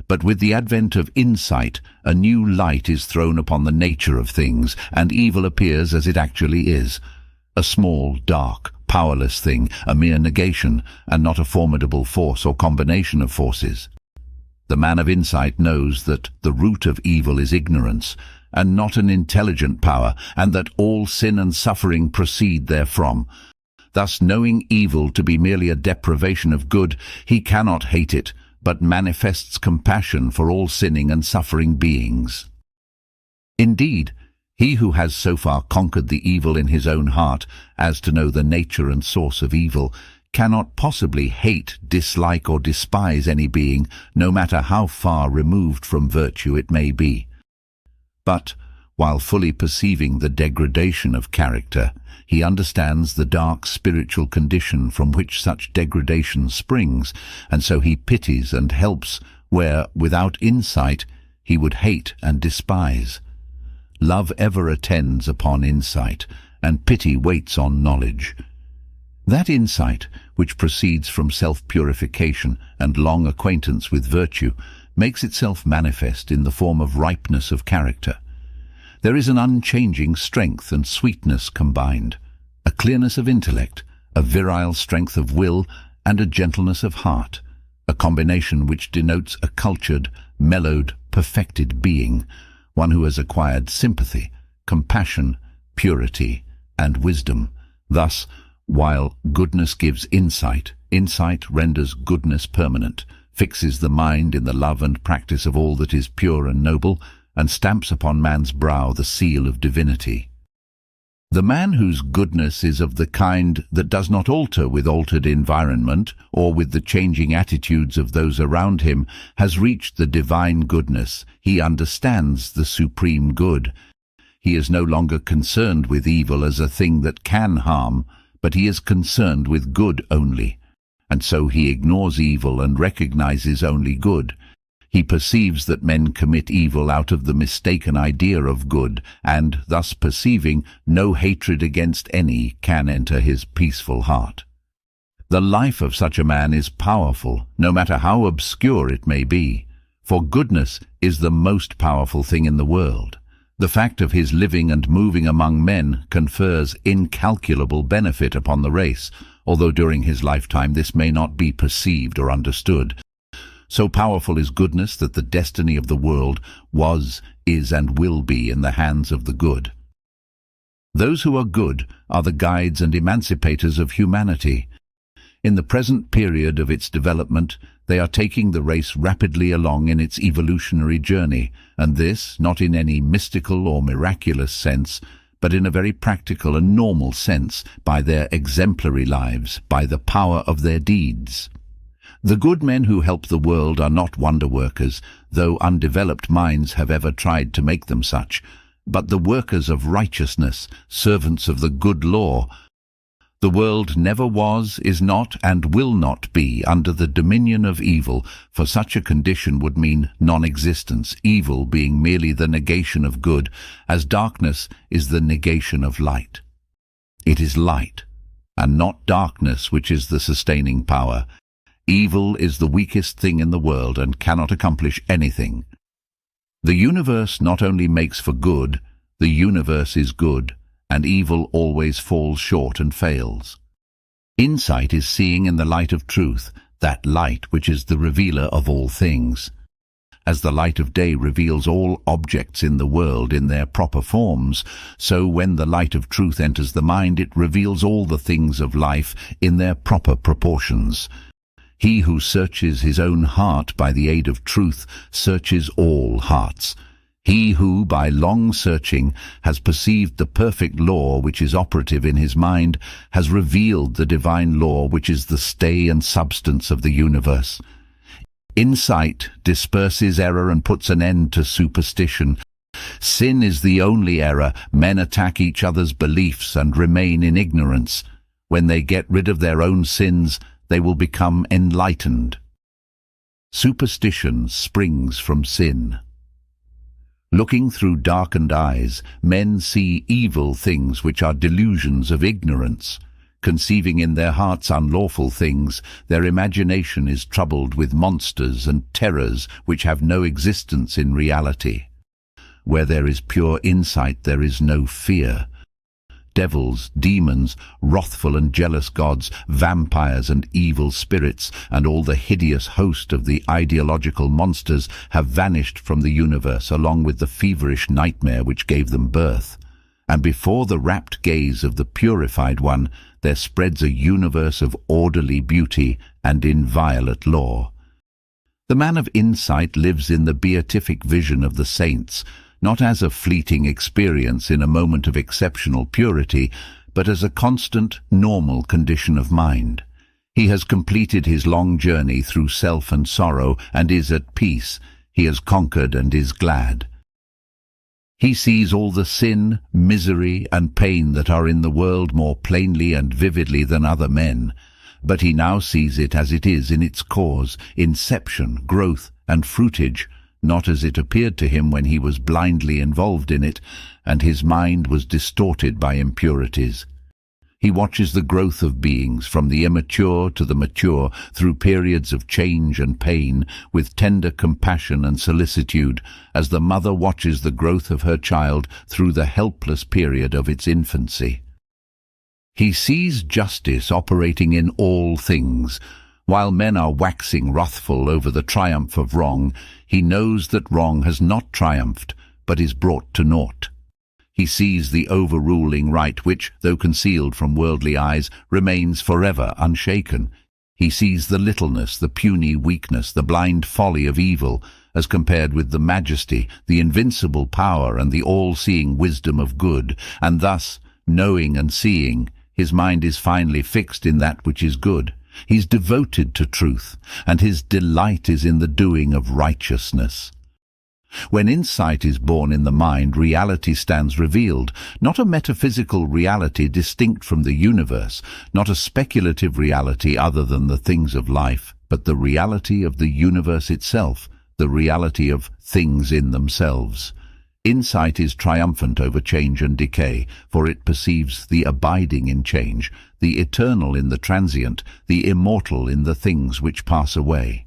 But with the advent of insight, a new light is thrown upon the nature of things, and evil appears as it actually is: a small, dark, powerless thing, a mere negation, and not a formidable force or combination of forces. The man of insight knows that the root of evil is ignorance, and not an intelligent power, and that all sin and suffering proceed therefrom. Thus, knowing evil to be merely a deprivation of good, he cannot hate it, but manifests compassion for all sinning and suffering beings. Indeed, he who has so far conquered the evil in his own heart as to know the nature and source of evil cannot possibly hate, dislike, or despise any being, no matter how far removed from virtue it may be. But, while fully perceiving the degradation of character, he understands the dark spiritual condition from which such degradation springs, and so he pities and helps where, without insight, he would hate and despise. Love ever attends upon insight, and pity waits on knowledge. That insight, which proceeds from self-purification and long acquaintance with virtue, makes itself manifest in the form of ripeness of character. There is an unchanging strength and sweetness combined, a clearness of intellect, a virile strength of will, and a gentleness of heart, a combination which denotes a cultured, mellowed, perfected being, one who has acquired sympathy, compassion, purity, and wisdom. Thus, while goodness gives insight, insight renders goodness permanent, fixes the mind in the love and practice of all that is pure and noble, and stamps upon man's brow the seal of divinity. The man whose goodness is of the kind that does not alter with altered environment or with the changing attitudes of those around him has reached the divine goodness. He understands the supreme good. He is no longer concerned with evil as a thing that can harm, but he is concerned with good only. and so he ignores evil and recognizes only good. He perceives that men commit evil out of the mistaken idea of good, and, thus perceiving, no hatred against any can enter his peaceful heart. The life of such a man is powerful, no matter how obscure it may be, for goodness is the most powerful thing in the world. The fact of his living and moving among men confers incalculable benefit upon the race, although during his lifetime this may not be perceived or understood. So powerful is goodness that the destiny of the world was, is, and will be in the hands of the good. Those who are good are the guides and emancipators of humanity. In the present period of its development, they are taking the race rapidly along in its evolutionary journey, and this not in any mystical or miraculous sense, but in a very practical and normal sense, by their exemplary lives, by the power of their deeds. The good men who help the world are not wonder-workers, though undeveloped minds have ever tried to make them such, but the workers of righteousness, servants of the good law. The world never was, is not, and will not be under the dominion of evil, for such a condition would mean non-existence, evil being merely the negation of good, as darkness is the negation of light. It is light, and not darkness, which is the sustaining power. Evil is the weakest thing in the world and cannot accomplish anything. The universe not only makes for good, the universe is good, and evil always falls short and fails. Insight is seeing in the light of truth, that light which is the revealer of all things. As the light of day reveals all objects in the world in their proper forms, so when the light of truth enters the mind, it reveals all the things of life in their proper proportions. He who searches his own heart by the aid of truth searches all hearts. He who, by long searching, has perceived the perfect law which is operative in his mind, has revealed the divine law which is the stay and substance of the universe. Insight disperses error and puts an end to superstition. Sin is the only error. Men attack each other's beliefs and remain in ignorance. When they get rid of their own sins, they will become enlightened. Superstition springs from sin. Looking through darkened eyes, men see evil things which are delusions of ignorance. Conceiving in their hearts unlawful things, their imagination is troubled with monsters and terrors which have no existence in reality. Where there is pure insight, there is no fear. Devils, demons, wrathful and jealous gods, vampires and evil spirits, and all the hideous host of the ideological monsters have vanished from the universe along with the feverish nightmare which gave them birth. And before the rapt gaze of the purified one, there spreads a universe of orderly beauty and inviolate law. The man of insight lives in the beatific vision of the saints, not as a fleeting experience in a moment of exceptional purity, but as a constant, normal condition of mind. He has completed his long journey through self and sorrow, and is at peace. He has conquered and is glad. He sees all the sin, misery, and pain that are in the world more plainly and vividly than other men, but he now sees it as it is in its cause, inception, growth, and fruitage, not as it appeared to him when he was blindly involved in it, and his mind was distorted by impurities. He watches the growth of beings from the immature to the mature through periods of change and pain with tender compassion and solicitude, as the mother watches the growth of her child through the helpless period of its infancy. He sees justice operating in all things. While men are waxing wrathful over the triumph of wrong, he knows that wrong has not triumphed, but is brought to naught. He sees the overruling right which, though concealed from worldly eyes, remains forever unshaken. He sees the littleness, the puny weakness, the blind folly of evil, as compared with the majesty, the invincible power, and the all-seeing wisdom of good, and thus, knowing and seeing, his mind is finally fixed in that which is good. He is devoted to truth, and his delight is in the doing of righteousness. When insight is born in the mind, reality stands revealed, not a metaphysical reality distinct from the universe, not a speculative reality other than the things of life, but the reality of the universe itself, the reality of things in themselves. Insight is triumphant over change and decay, for it perceives the abiding in change, the eternal in the transient, the immortal in the things which pass away.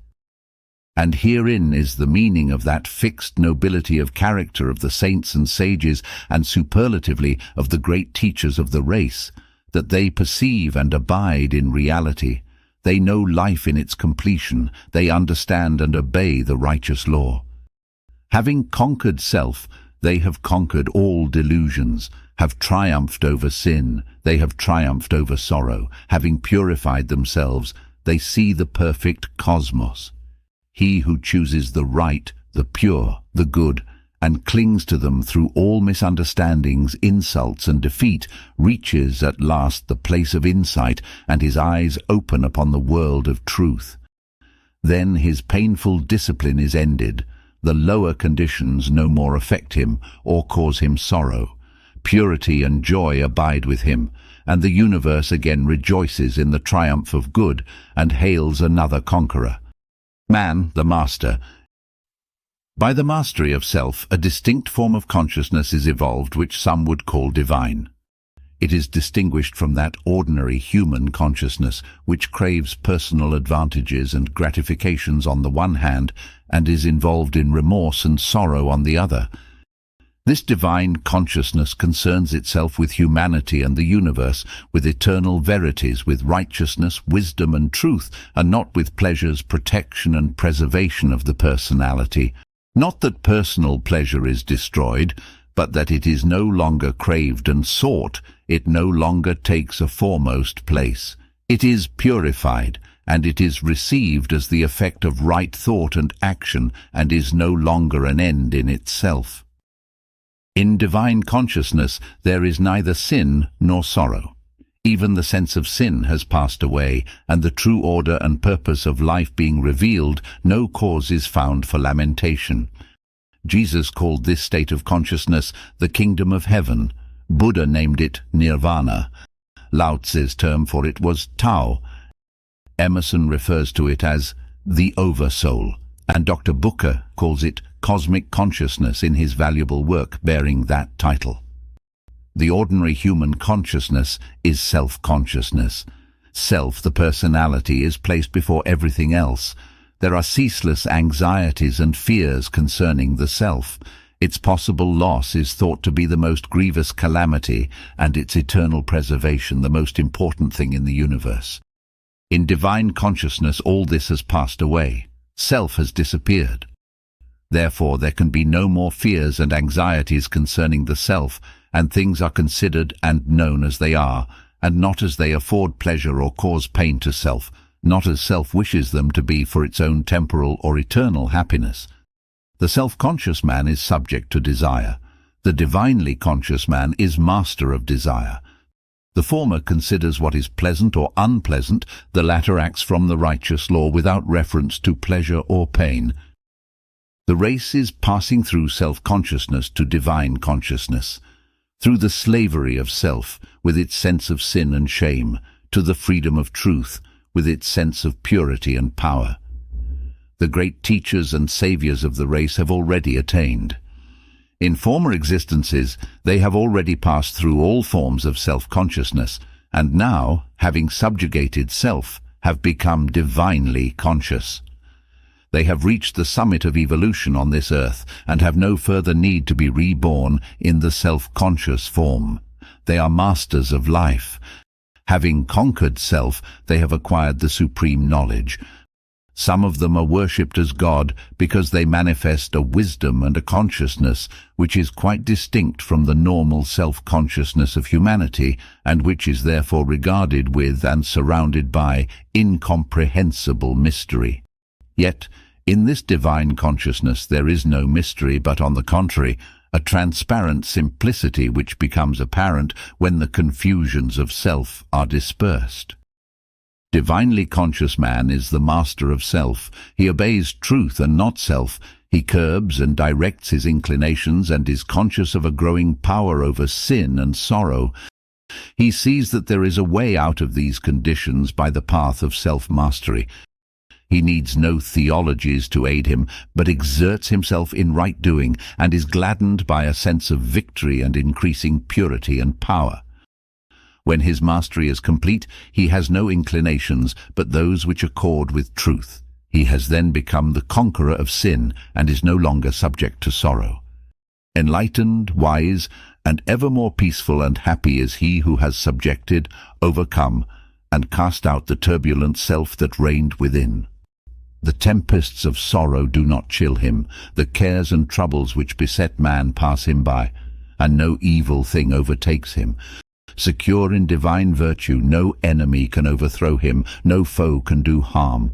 And herein is the meaning of that fixed nobility of character of the saints and sages, and superlatively of the great teachers of the race, that they perceive and abide in reality. They know life in its completion, they understand and obey the righteous law. Having conquered self, they have conquered all delusions, have triumphed over sin, they have triumphed over sorrow. Having purified themselves, they see the perfect cosmos. He who chooses the right, the pure, the good, and clings to them through all misunderstandings, insults, and defeat, reaches at last the place of insight, and his eyes open upon the world of truth. Then his painful discipline is ended. The lower conditions no more affect him or cause him sorrow. Purity and joy abide with him, and the universe again rejoices in the triumph of good and hails another conqueror. Man, the master. By the mastery of self, a distinct form of consciousness is evolved which some would call divine. It is distinguished from that ordinary human consciousness which craves personal advantages and gratifications on the one hand and is involved in remorse and sorrow on the other. This divine consciousness concerns itself with humanity and the universe, with eternal verities, with righteousness, wisdom and truth, and not with pleasures, protection and preservation of the personality. Not that personal pleasure is destroyed, but that it is no longer craved and sought, it no longer takes a foremost place. It is purified, and it is received as the effect of right thought and action, and is no longer an end in itself. In divine consciousness there is neither sin nor sorrow. Even the sense of sin has passed away, and the true order and purpose of life being revealed, no cause is found for lamentation. Jesus called this state of consciousness the kingdom of heaven. Buddha named it nirvana. Lao Tzu's term for it was Tao. Emerson refers to it as the oversoul, and Dr. Booker calls it cosmic consciousness in his valuable work bearing that title. The ordinary human consciousness is self-consciousness. Self, the personality, is placed before everything else. There are ceaseless anxieties and fears concerning the self. Its possible loss is thought to be the most grievous calamity, and its eternal preservation the most important thing in the universe. In divine consciousness all this has passed away. Self has disappeared. Therefore there can be no more fears and anxieties concerning the self, and things are considered and known as they are, and not as they afford pleasure or cause pain to self, not as self wishes them to be for its own temporal or eternal happiness. The self-conscious man is subject to desire. The divinely conscious man is master of desire. The former considers what is pleasant or unpleasant, the latter acts from the righteous law without reference to pleasure or pain. The race is passing through self-consciousness to divine consciousness, through the slavery of self, with its sense of sin and shame, to the freedom of truth, with its sense of purity and power. The great teachers and saviors of the race have already attained. In former existences, they have already passed through all forms of self-consciousness, and now, having subjugated self, have become divinely conscious. They have reached the summit of evolution on this earth, and have no further need to be reborn in the self-conscious form. They are masters of life. Having conquered self, they have acquired the supreme knowledge. Some of them are worshipped as God because they manifest a wisdom and a consciousness which is quite distinct from the normal self-consciousness of humanity, and which is therefore regarded with and surrounded by incomprehensible mystery. Yet, in this divine consciousness there is no mystery, but on the contrary, a transparent simplicity which becomes apparent when the confusions of self are dispersed. Divinely conscious man is the master of self. He obeys truth and not self. He He curbs and directs his inclinations and is conscious of a growing power over sin and sorrow. He sees that there is a way out of these conditions by the path of self-mastery. He needs no theologies to aid him, but exerts himself in right doing and is gladdened by a sense of victory and increasing purity and power. When his mastery is complete, he has no inclinations but those which accord with truth. He has then become the conqueror of sin and is no longer subject to sorrow. Enlightened, wise, and ever more peaceful and happy is he who has subjected, overcome, and cast out the turbulent self that reigned within. The tempests of sorrow do not chill him, the cares and troubles which beset man pass him by, and no evil thing overtakes him. Secure in divine virtue, no enemy can overthrow him, no foe can do harm.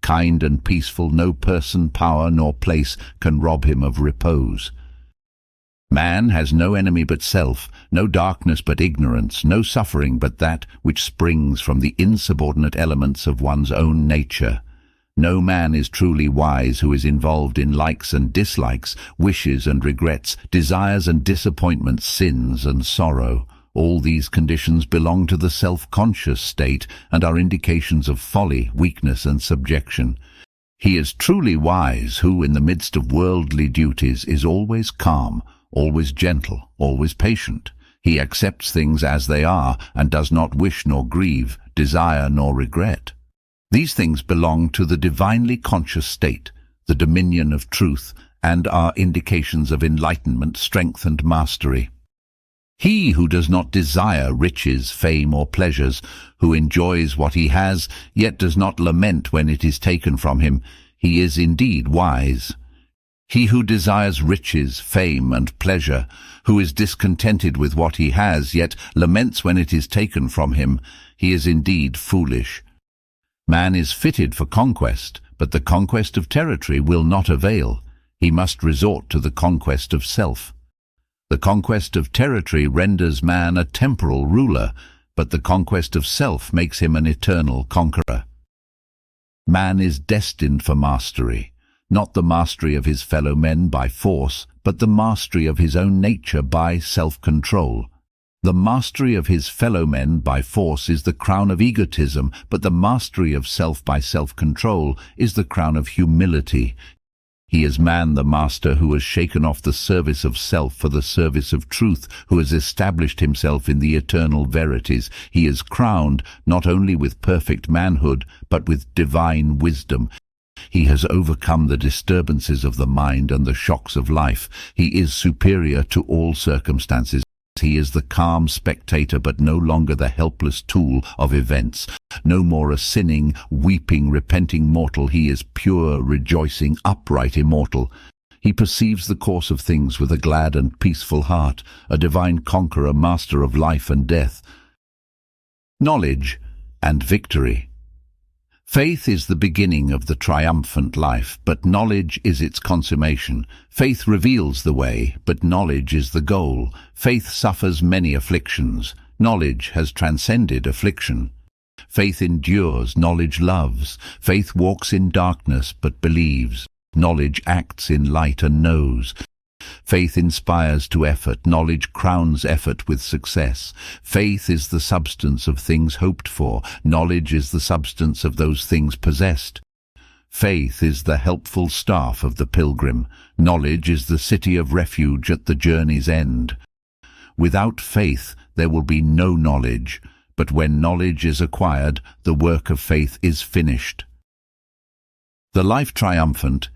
Kind and peaceful, no person, power, nor place can rob him of repose. Man has no enemy but self, no darkness but ignorance, no suffering but that which springs from the insubordinate elements of one's own nature. No man is truly wise who is involved in likes and dislikes, wishes and regrets, desires and disappointments, sins and sorrow. All these conditions belong to the self-conscious state and are indications of folly, weakness and subjection. He is truly wise who, in the midst of worldly duties, is always calm, always gentle, always patient. He accepts things as they are and does not wish nor grieve, desire nor regret. These things belong to the divinely conscious state, the dominion of truth, and are indications of enlightenment, strength and mastery. He who does not desire riches, fame or pleasures, who enjoys what he has, yet does not lament when it is taken from him, he is indeed wise. He who desires riches, fame and pleasure, who is discontented with what he has, yet laments when it is taken from him, he is indeed foolish. Man is fitted for conquest, but the conquest of territory will not avail. He must resort to the conquest of self. The conquest of territory renders man a temporal ruler, but the conquest of self makes him an eternal conqueror. Man is destined for mastery, not the mastery of his fellow men by force, but the mastery of his own nature by self-control. The mastery of his fellow men by force is the crown of egotism, but the mastery of self by self-control is the crown of humility. He is man the master who has shaken off the service of self for the service of truth, who has established himself in the eternal verities. He is crowned not only with perfect manhood, but with divine wisdom. He has overcome the disturbances of the mind and the shocks of life. He is superior to all circumstances. He is the calm spectator, but no longer the helpless tool of events. No more a sinning, weeping, repenting mortal. He is pure, rejoicing, upright, immortal. He perceives the course of things with a glad and peaceful heart, a divine conqueror, master of life and death. Knowledge and victory. Faith is the beginning of the triumphant life, but knowledge is its consummation. Faith reveals the way, but knowledge is the goal. Faith suffers many afflictions. Knowledge has transcended affliction. Faith endures, knowledge loves. Faith walks in darkness, but believes. Knowledge acts in light and knows. Faith inspires to effort, knowledge crowns effort with success. Faith is the substance of things hoped for, knowledge is the substance of those things possessed. Faith is the helpful staff of the pilgrim, knowledge is the city of refuge at the journey's end. Without faith there will be no knowledge, but when knowledge is acquired, the work of faith is finished. The life triumphant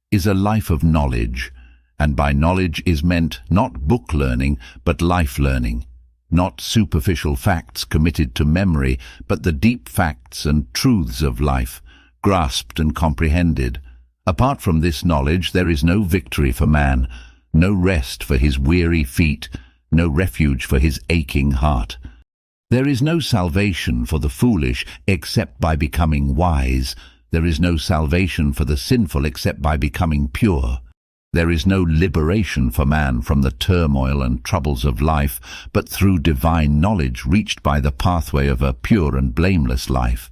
is a life of knowledge, and by knowledge is meant not book learning, but life learning, not superficial facts committed to memory, but the deep facts and truths of life, grasped and comprehended. Apart from this knowledge there is no victory for man, no rest for his weary feet, no refuge for his aching heart. There is no salvation for the foolish except by becoming wise. There is no salvation for the sinful except by becoming pure. There is no liberation for man from the turmoil and troubles of life, but through divine knowledge reached by the pathway of a pure and blameless life.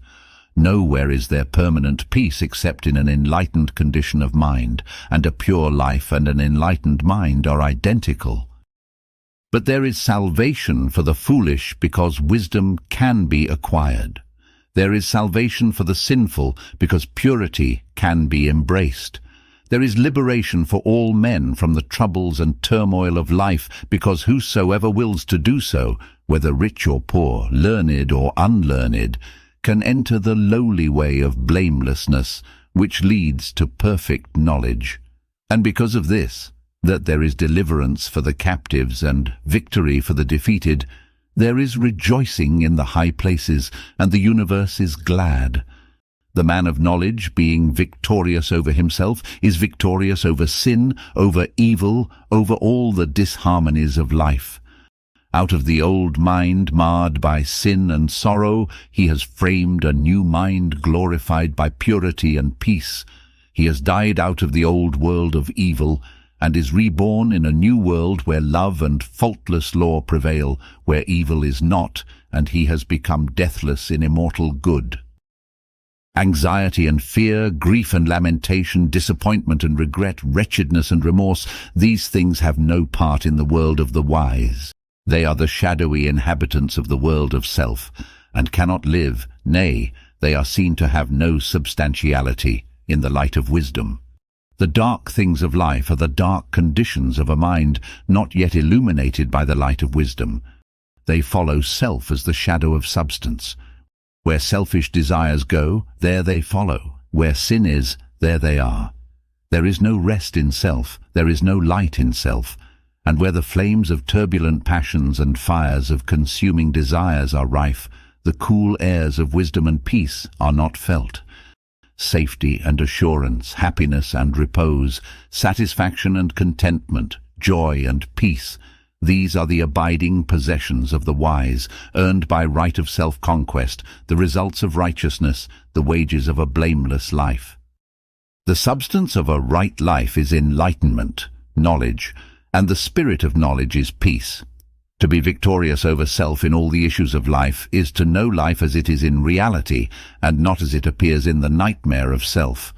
Nowhere is there permanent peace except in an enlightened condition of mind, and a pure life and an enlightened mind are identical. But there is salvation for the foolish because wisdom can be acquired. There is salvation for the sinful because purity can be embraced. There is liberation for all men from the troubles and turmoil of life because whosoever wills to do so, whether rich or poor, learned or unlearned, can enter the lowly way of blamelessness, which leads to perfect knowledge. And because of this, that there is deliverance for the captives and victory for the defeated, there is rejoicing in the high places, and the universe is glad. The man of knowledge, being victorious over himself, is victorious over sin, over evil, over all the disharmonies of life. Out of the old mind marred by sin and sorrow, he has framed a new mind glorified by purity and peace. He has died out of the old world of evil, and is reborn in a new world where love and faultless law prevail, where evil is not, and he has become deathless in immortal good. Anxiety and fear, grief and lamentation, disappointment and regret, wretchedness and remorse, these things have no part in the world of the wise. They are the shadowy inhabitants of the world of self, and cannot live, nay, they are seen to have no substantiality in the light of wisdom. The dark things of life are the dark conditions of a mind not yet illuminated by the light of wisdom. They follow self as the shadow of substance. Where selfish desires go, there they follow. Where sin is, there they are. There is no rest in self, there is no light in self. And where the flames of turbulent passions and fires of consuming desires are rife, the cool airs of wisdom and peace are not felt. Safety and assurance, happiness and repose, satisfaction and contentment, joy and peace, these are the abiding possessions of the wise, earned by right of self-conquest, the results of righteousness, the wages of a blameless life. The substance of a right life is enlightenment, knowledge, and the spirit of knowledge is peace. To be victorious over self in all the issues of life is to know life as it is in reality, and not as it appears in the nightmare of self.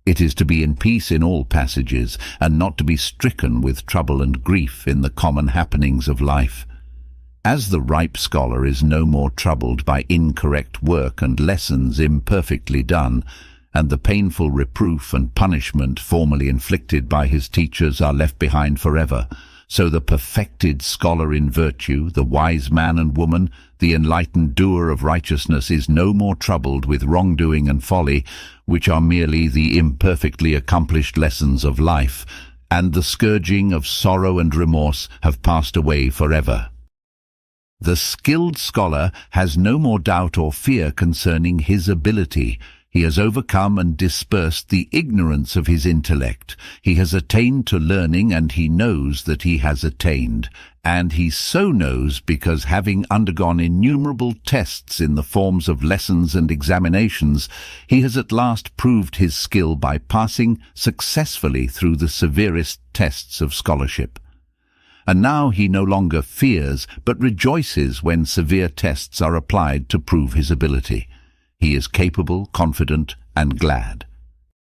It is to be in peace in all passages, and not to be stricken with trouble and grief in the common happenings of life. As the ripe scholar is no more troubled by incorrect work and lessons imperfectly done, and the painful reproof and punishment formerly inflicted by his teachers are left behind forever, so the perfected scholar in virtue, the wise man and woman, the enlightened doer of righteousness is no more troubled with wrongdoing and folly, which are merely the imperfectly accomplished lessons of life, and the scourging of sorrow and remorse have passed away forever. The skilled scholar has no more doubt or fear concerning his ability. He has overcome and dispersed the ignorance of his intellect. He has attained to learning, and he knows that he has attained. And he so knows because, having undergone innumerable tests in the forms of lessons and examinations, he has at last proved his skill by passing successfully through the severest tests of scholarship. And now he no longer fears, but rejoices when severe tests are applied to prove his ability. He is capable, confident, and glad.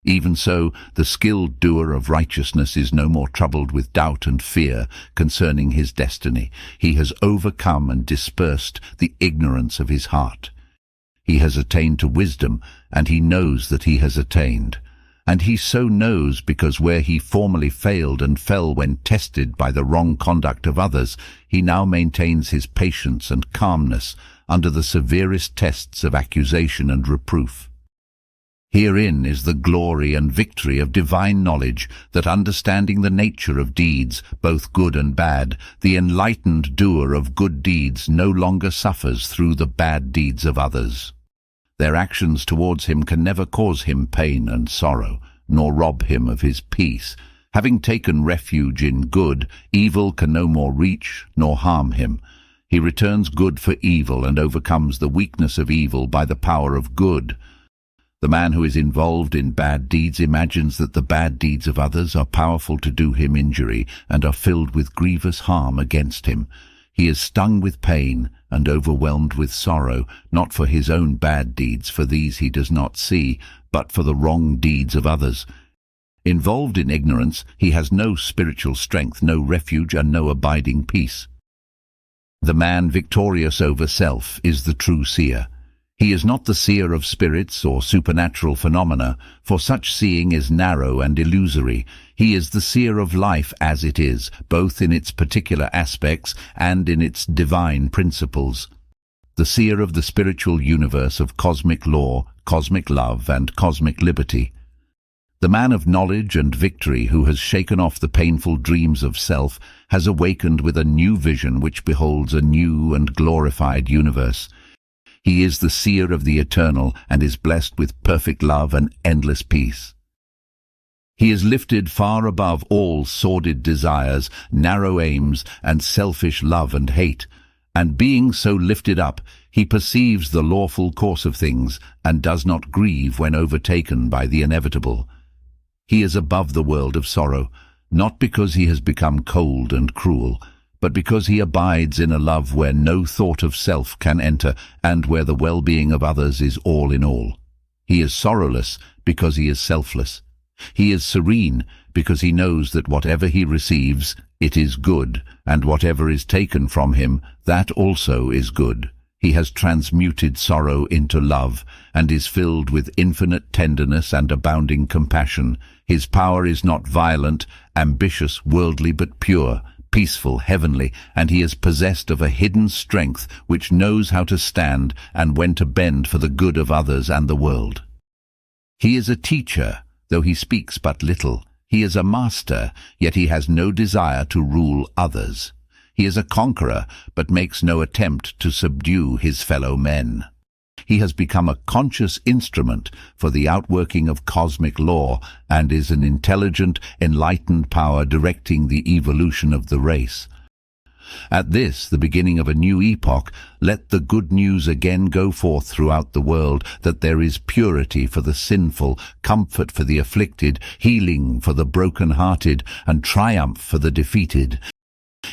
Even so, the skilled doer of righteousness is no more troubled with doubt and fear concerning his destiny. He has overcome and dispersed the ignorance of his heart. He has attained to wisdom, and he knows that he has attained. And he so knows because where he formerly failed and fell when tested by the wrong conduct of others, he now maintains his patience and calmness under the severest tests of accusation and reproof. Herein is the glory and victory of divine knowledge, that understanding the nature of deeds, both good and bad, the enlightened doer of good deeds no longer suffers through the bad deeds of others. Their actions towards him can never cause him pain and sorrow, nor rob him of his peace. Having taken refuge in good, evil can no more reach nor harm him. He returns good for evil and overcomes the weakness of evil by the power of good. The man who is involved in bad deeds imagines that the bad deeds of others are powerful to do him injury and are filled with grievous harm against him. He is stung with pain and overwhelmed with sorrow, not for his own bad deeds, for these he does not see, but for the wrong deeds of others. Involved in ignorance, he has no spiritual strength, no refuge, and no abiding peace. The man victorious over self is the true seer. He is not the seer of spirits or supernatural phenomena, for such seeing is narrow and illusory. He is the seer of life as it is, both in its particular aspects and in its divine principles. The seer of the spiritual universe of cosmic law, cosmic love, and cosmic liberty. The man of knowledge and victory who has shaken off the painful dreams of self has awakened with a new vision which beholds a new and glorified universe. He is the seer of the eternal and is blessed with perfect love and endless peace. He is lifted far above all sordid desires, narrow aims, and selfish love and hate, and being so lifted up, he perceives the lawful course of things and does not grieve when overtaken by the inevitable. He is above the world of sorrow, not because he has become cold and cruel, but because he abides in a love where no thought of self can enter and where the well-being of others is all in all. He is sorrowless because he is selfless. He is serene because he knows that whatever he receives, it is good, and whatever is taken from him, that also is good. He has transmuted sorrow into love, and is filled with infinite tenderness and abounding compassion. His power is not violent, ambitious, worldly, but pure, peaceful, heavenly, and he is possessed of a hidden strength which knows how to stand and when to bend for the good of others and the world. He is a teacher, though he speaks but little. He is a master, yet he has no desire to rule others. He is a conqueror, but makes no attempt to subdue his fellow men. He has become a conscious instrument for the outworking of cosmic law and is an intelligent, enlightened power directing the evolution of the race. At this, the beginning of a new epoch, let the good news again go forth throughout the world that there is purity for the sinful, comfort for the afflicted, healing for the broken-hearted, and triumph for the defeated.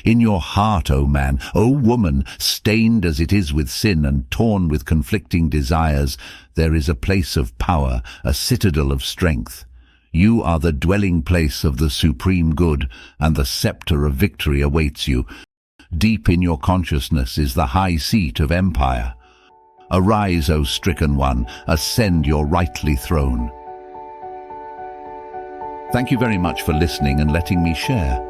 In your heart, O man, O woman, stained as it is with sin and torn with conflicting desires, there is a place of power, a citadel of strength. You are the dwelling place of the supreme good, and the scepter of victory awaits you. Deep in your consciousness is the high seat of empire. Arise, O stricken one, ascend your rightly throne. Thank you very much for listening and letting me share.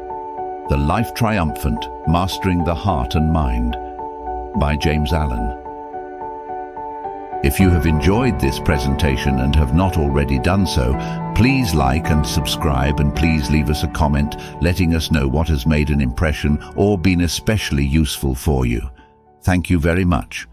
The Life Triumphant, Mastering the Heart and Mind, by James Allen. If you have enjoyed this presentation and have not already done so, please like and subscribe, and please leave us a comment letting us know what has made an impression or been especially useful for you. Thank you very much.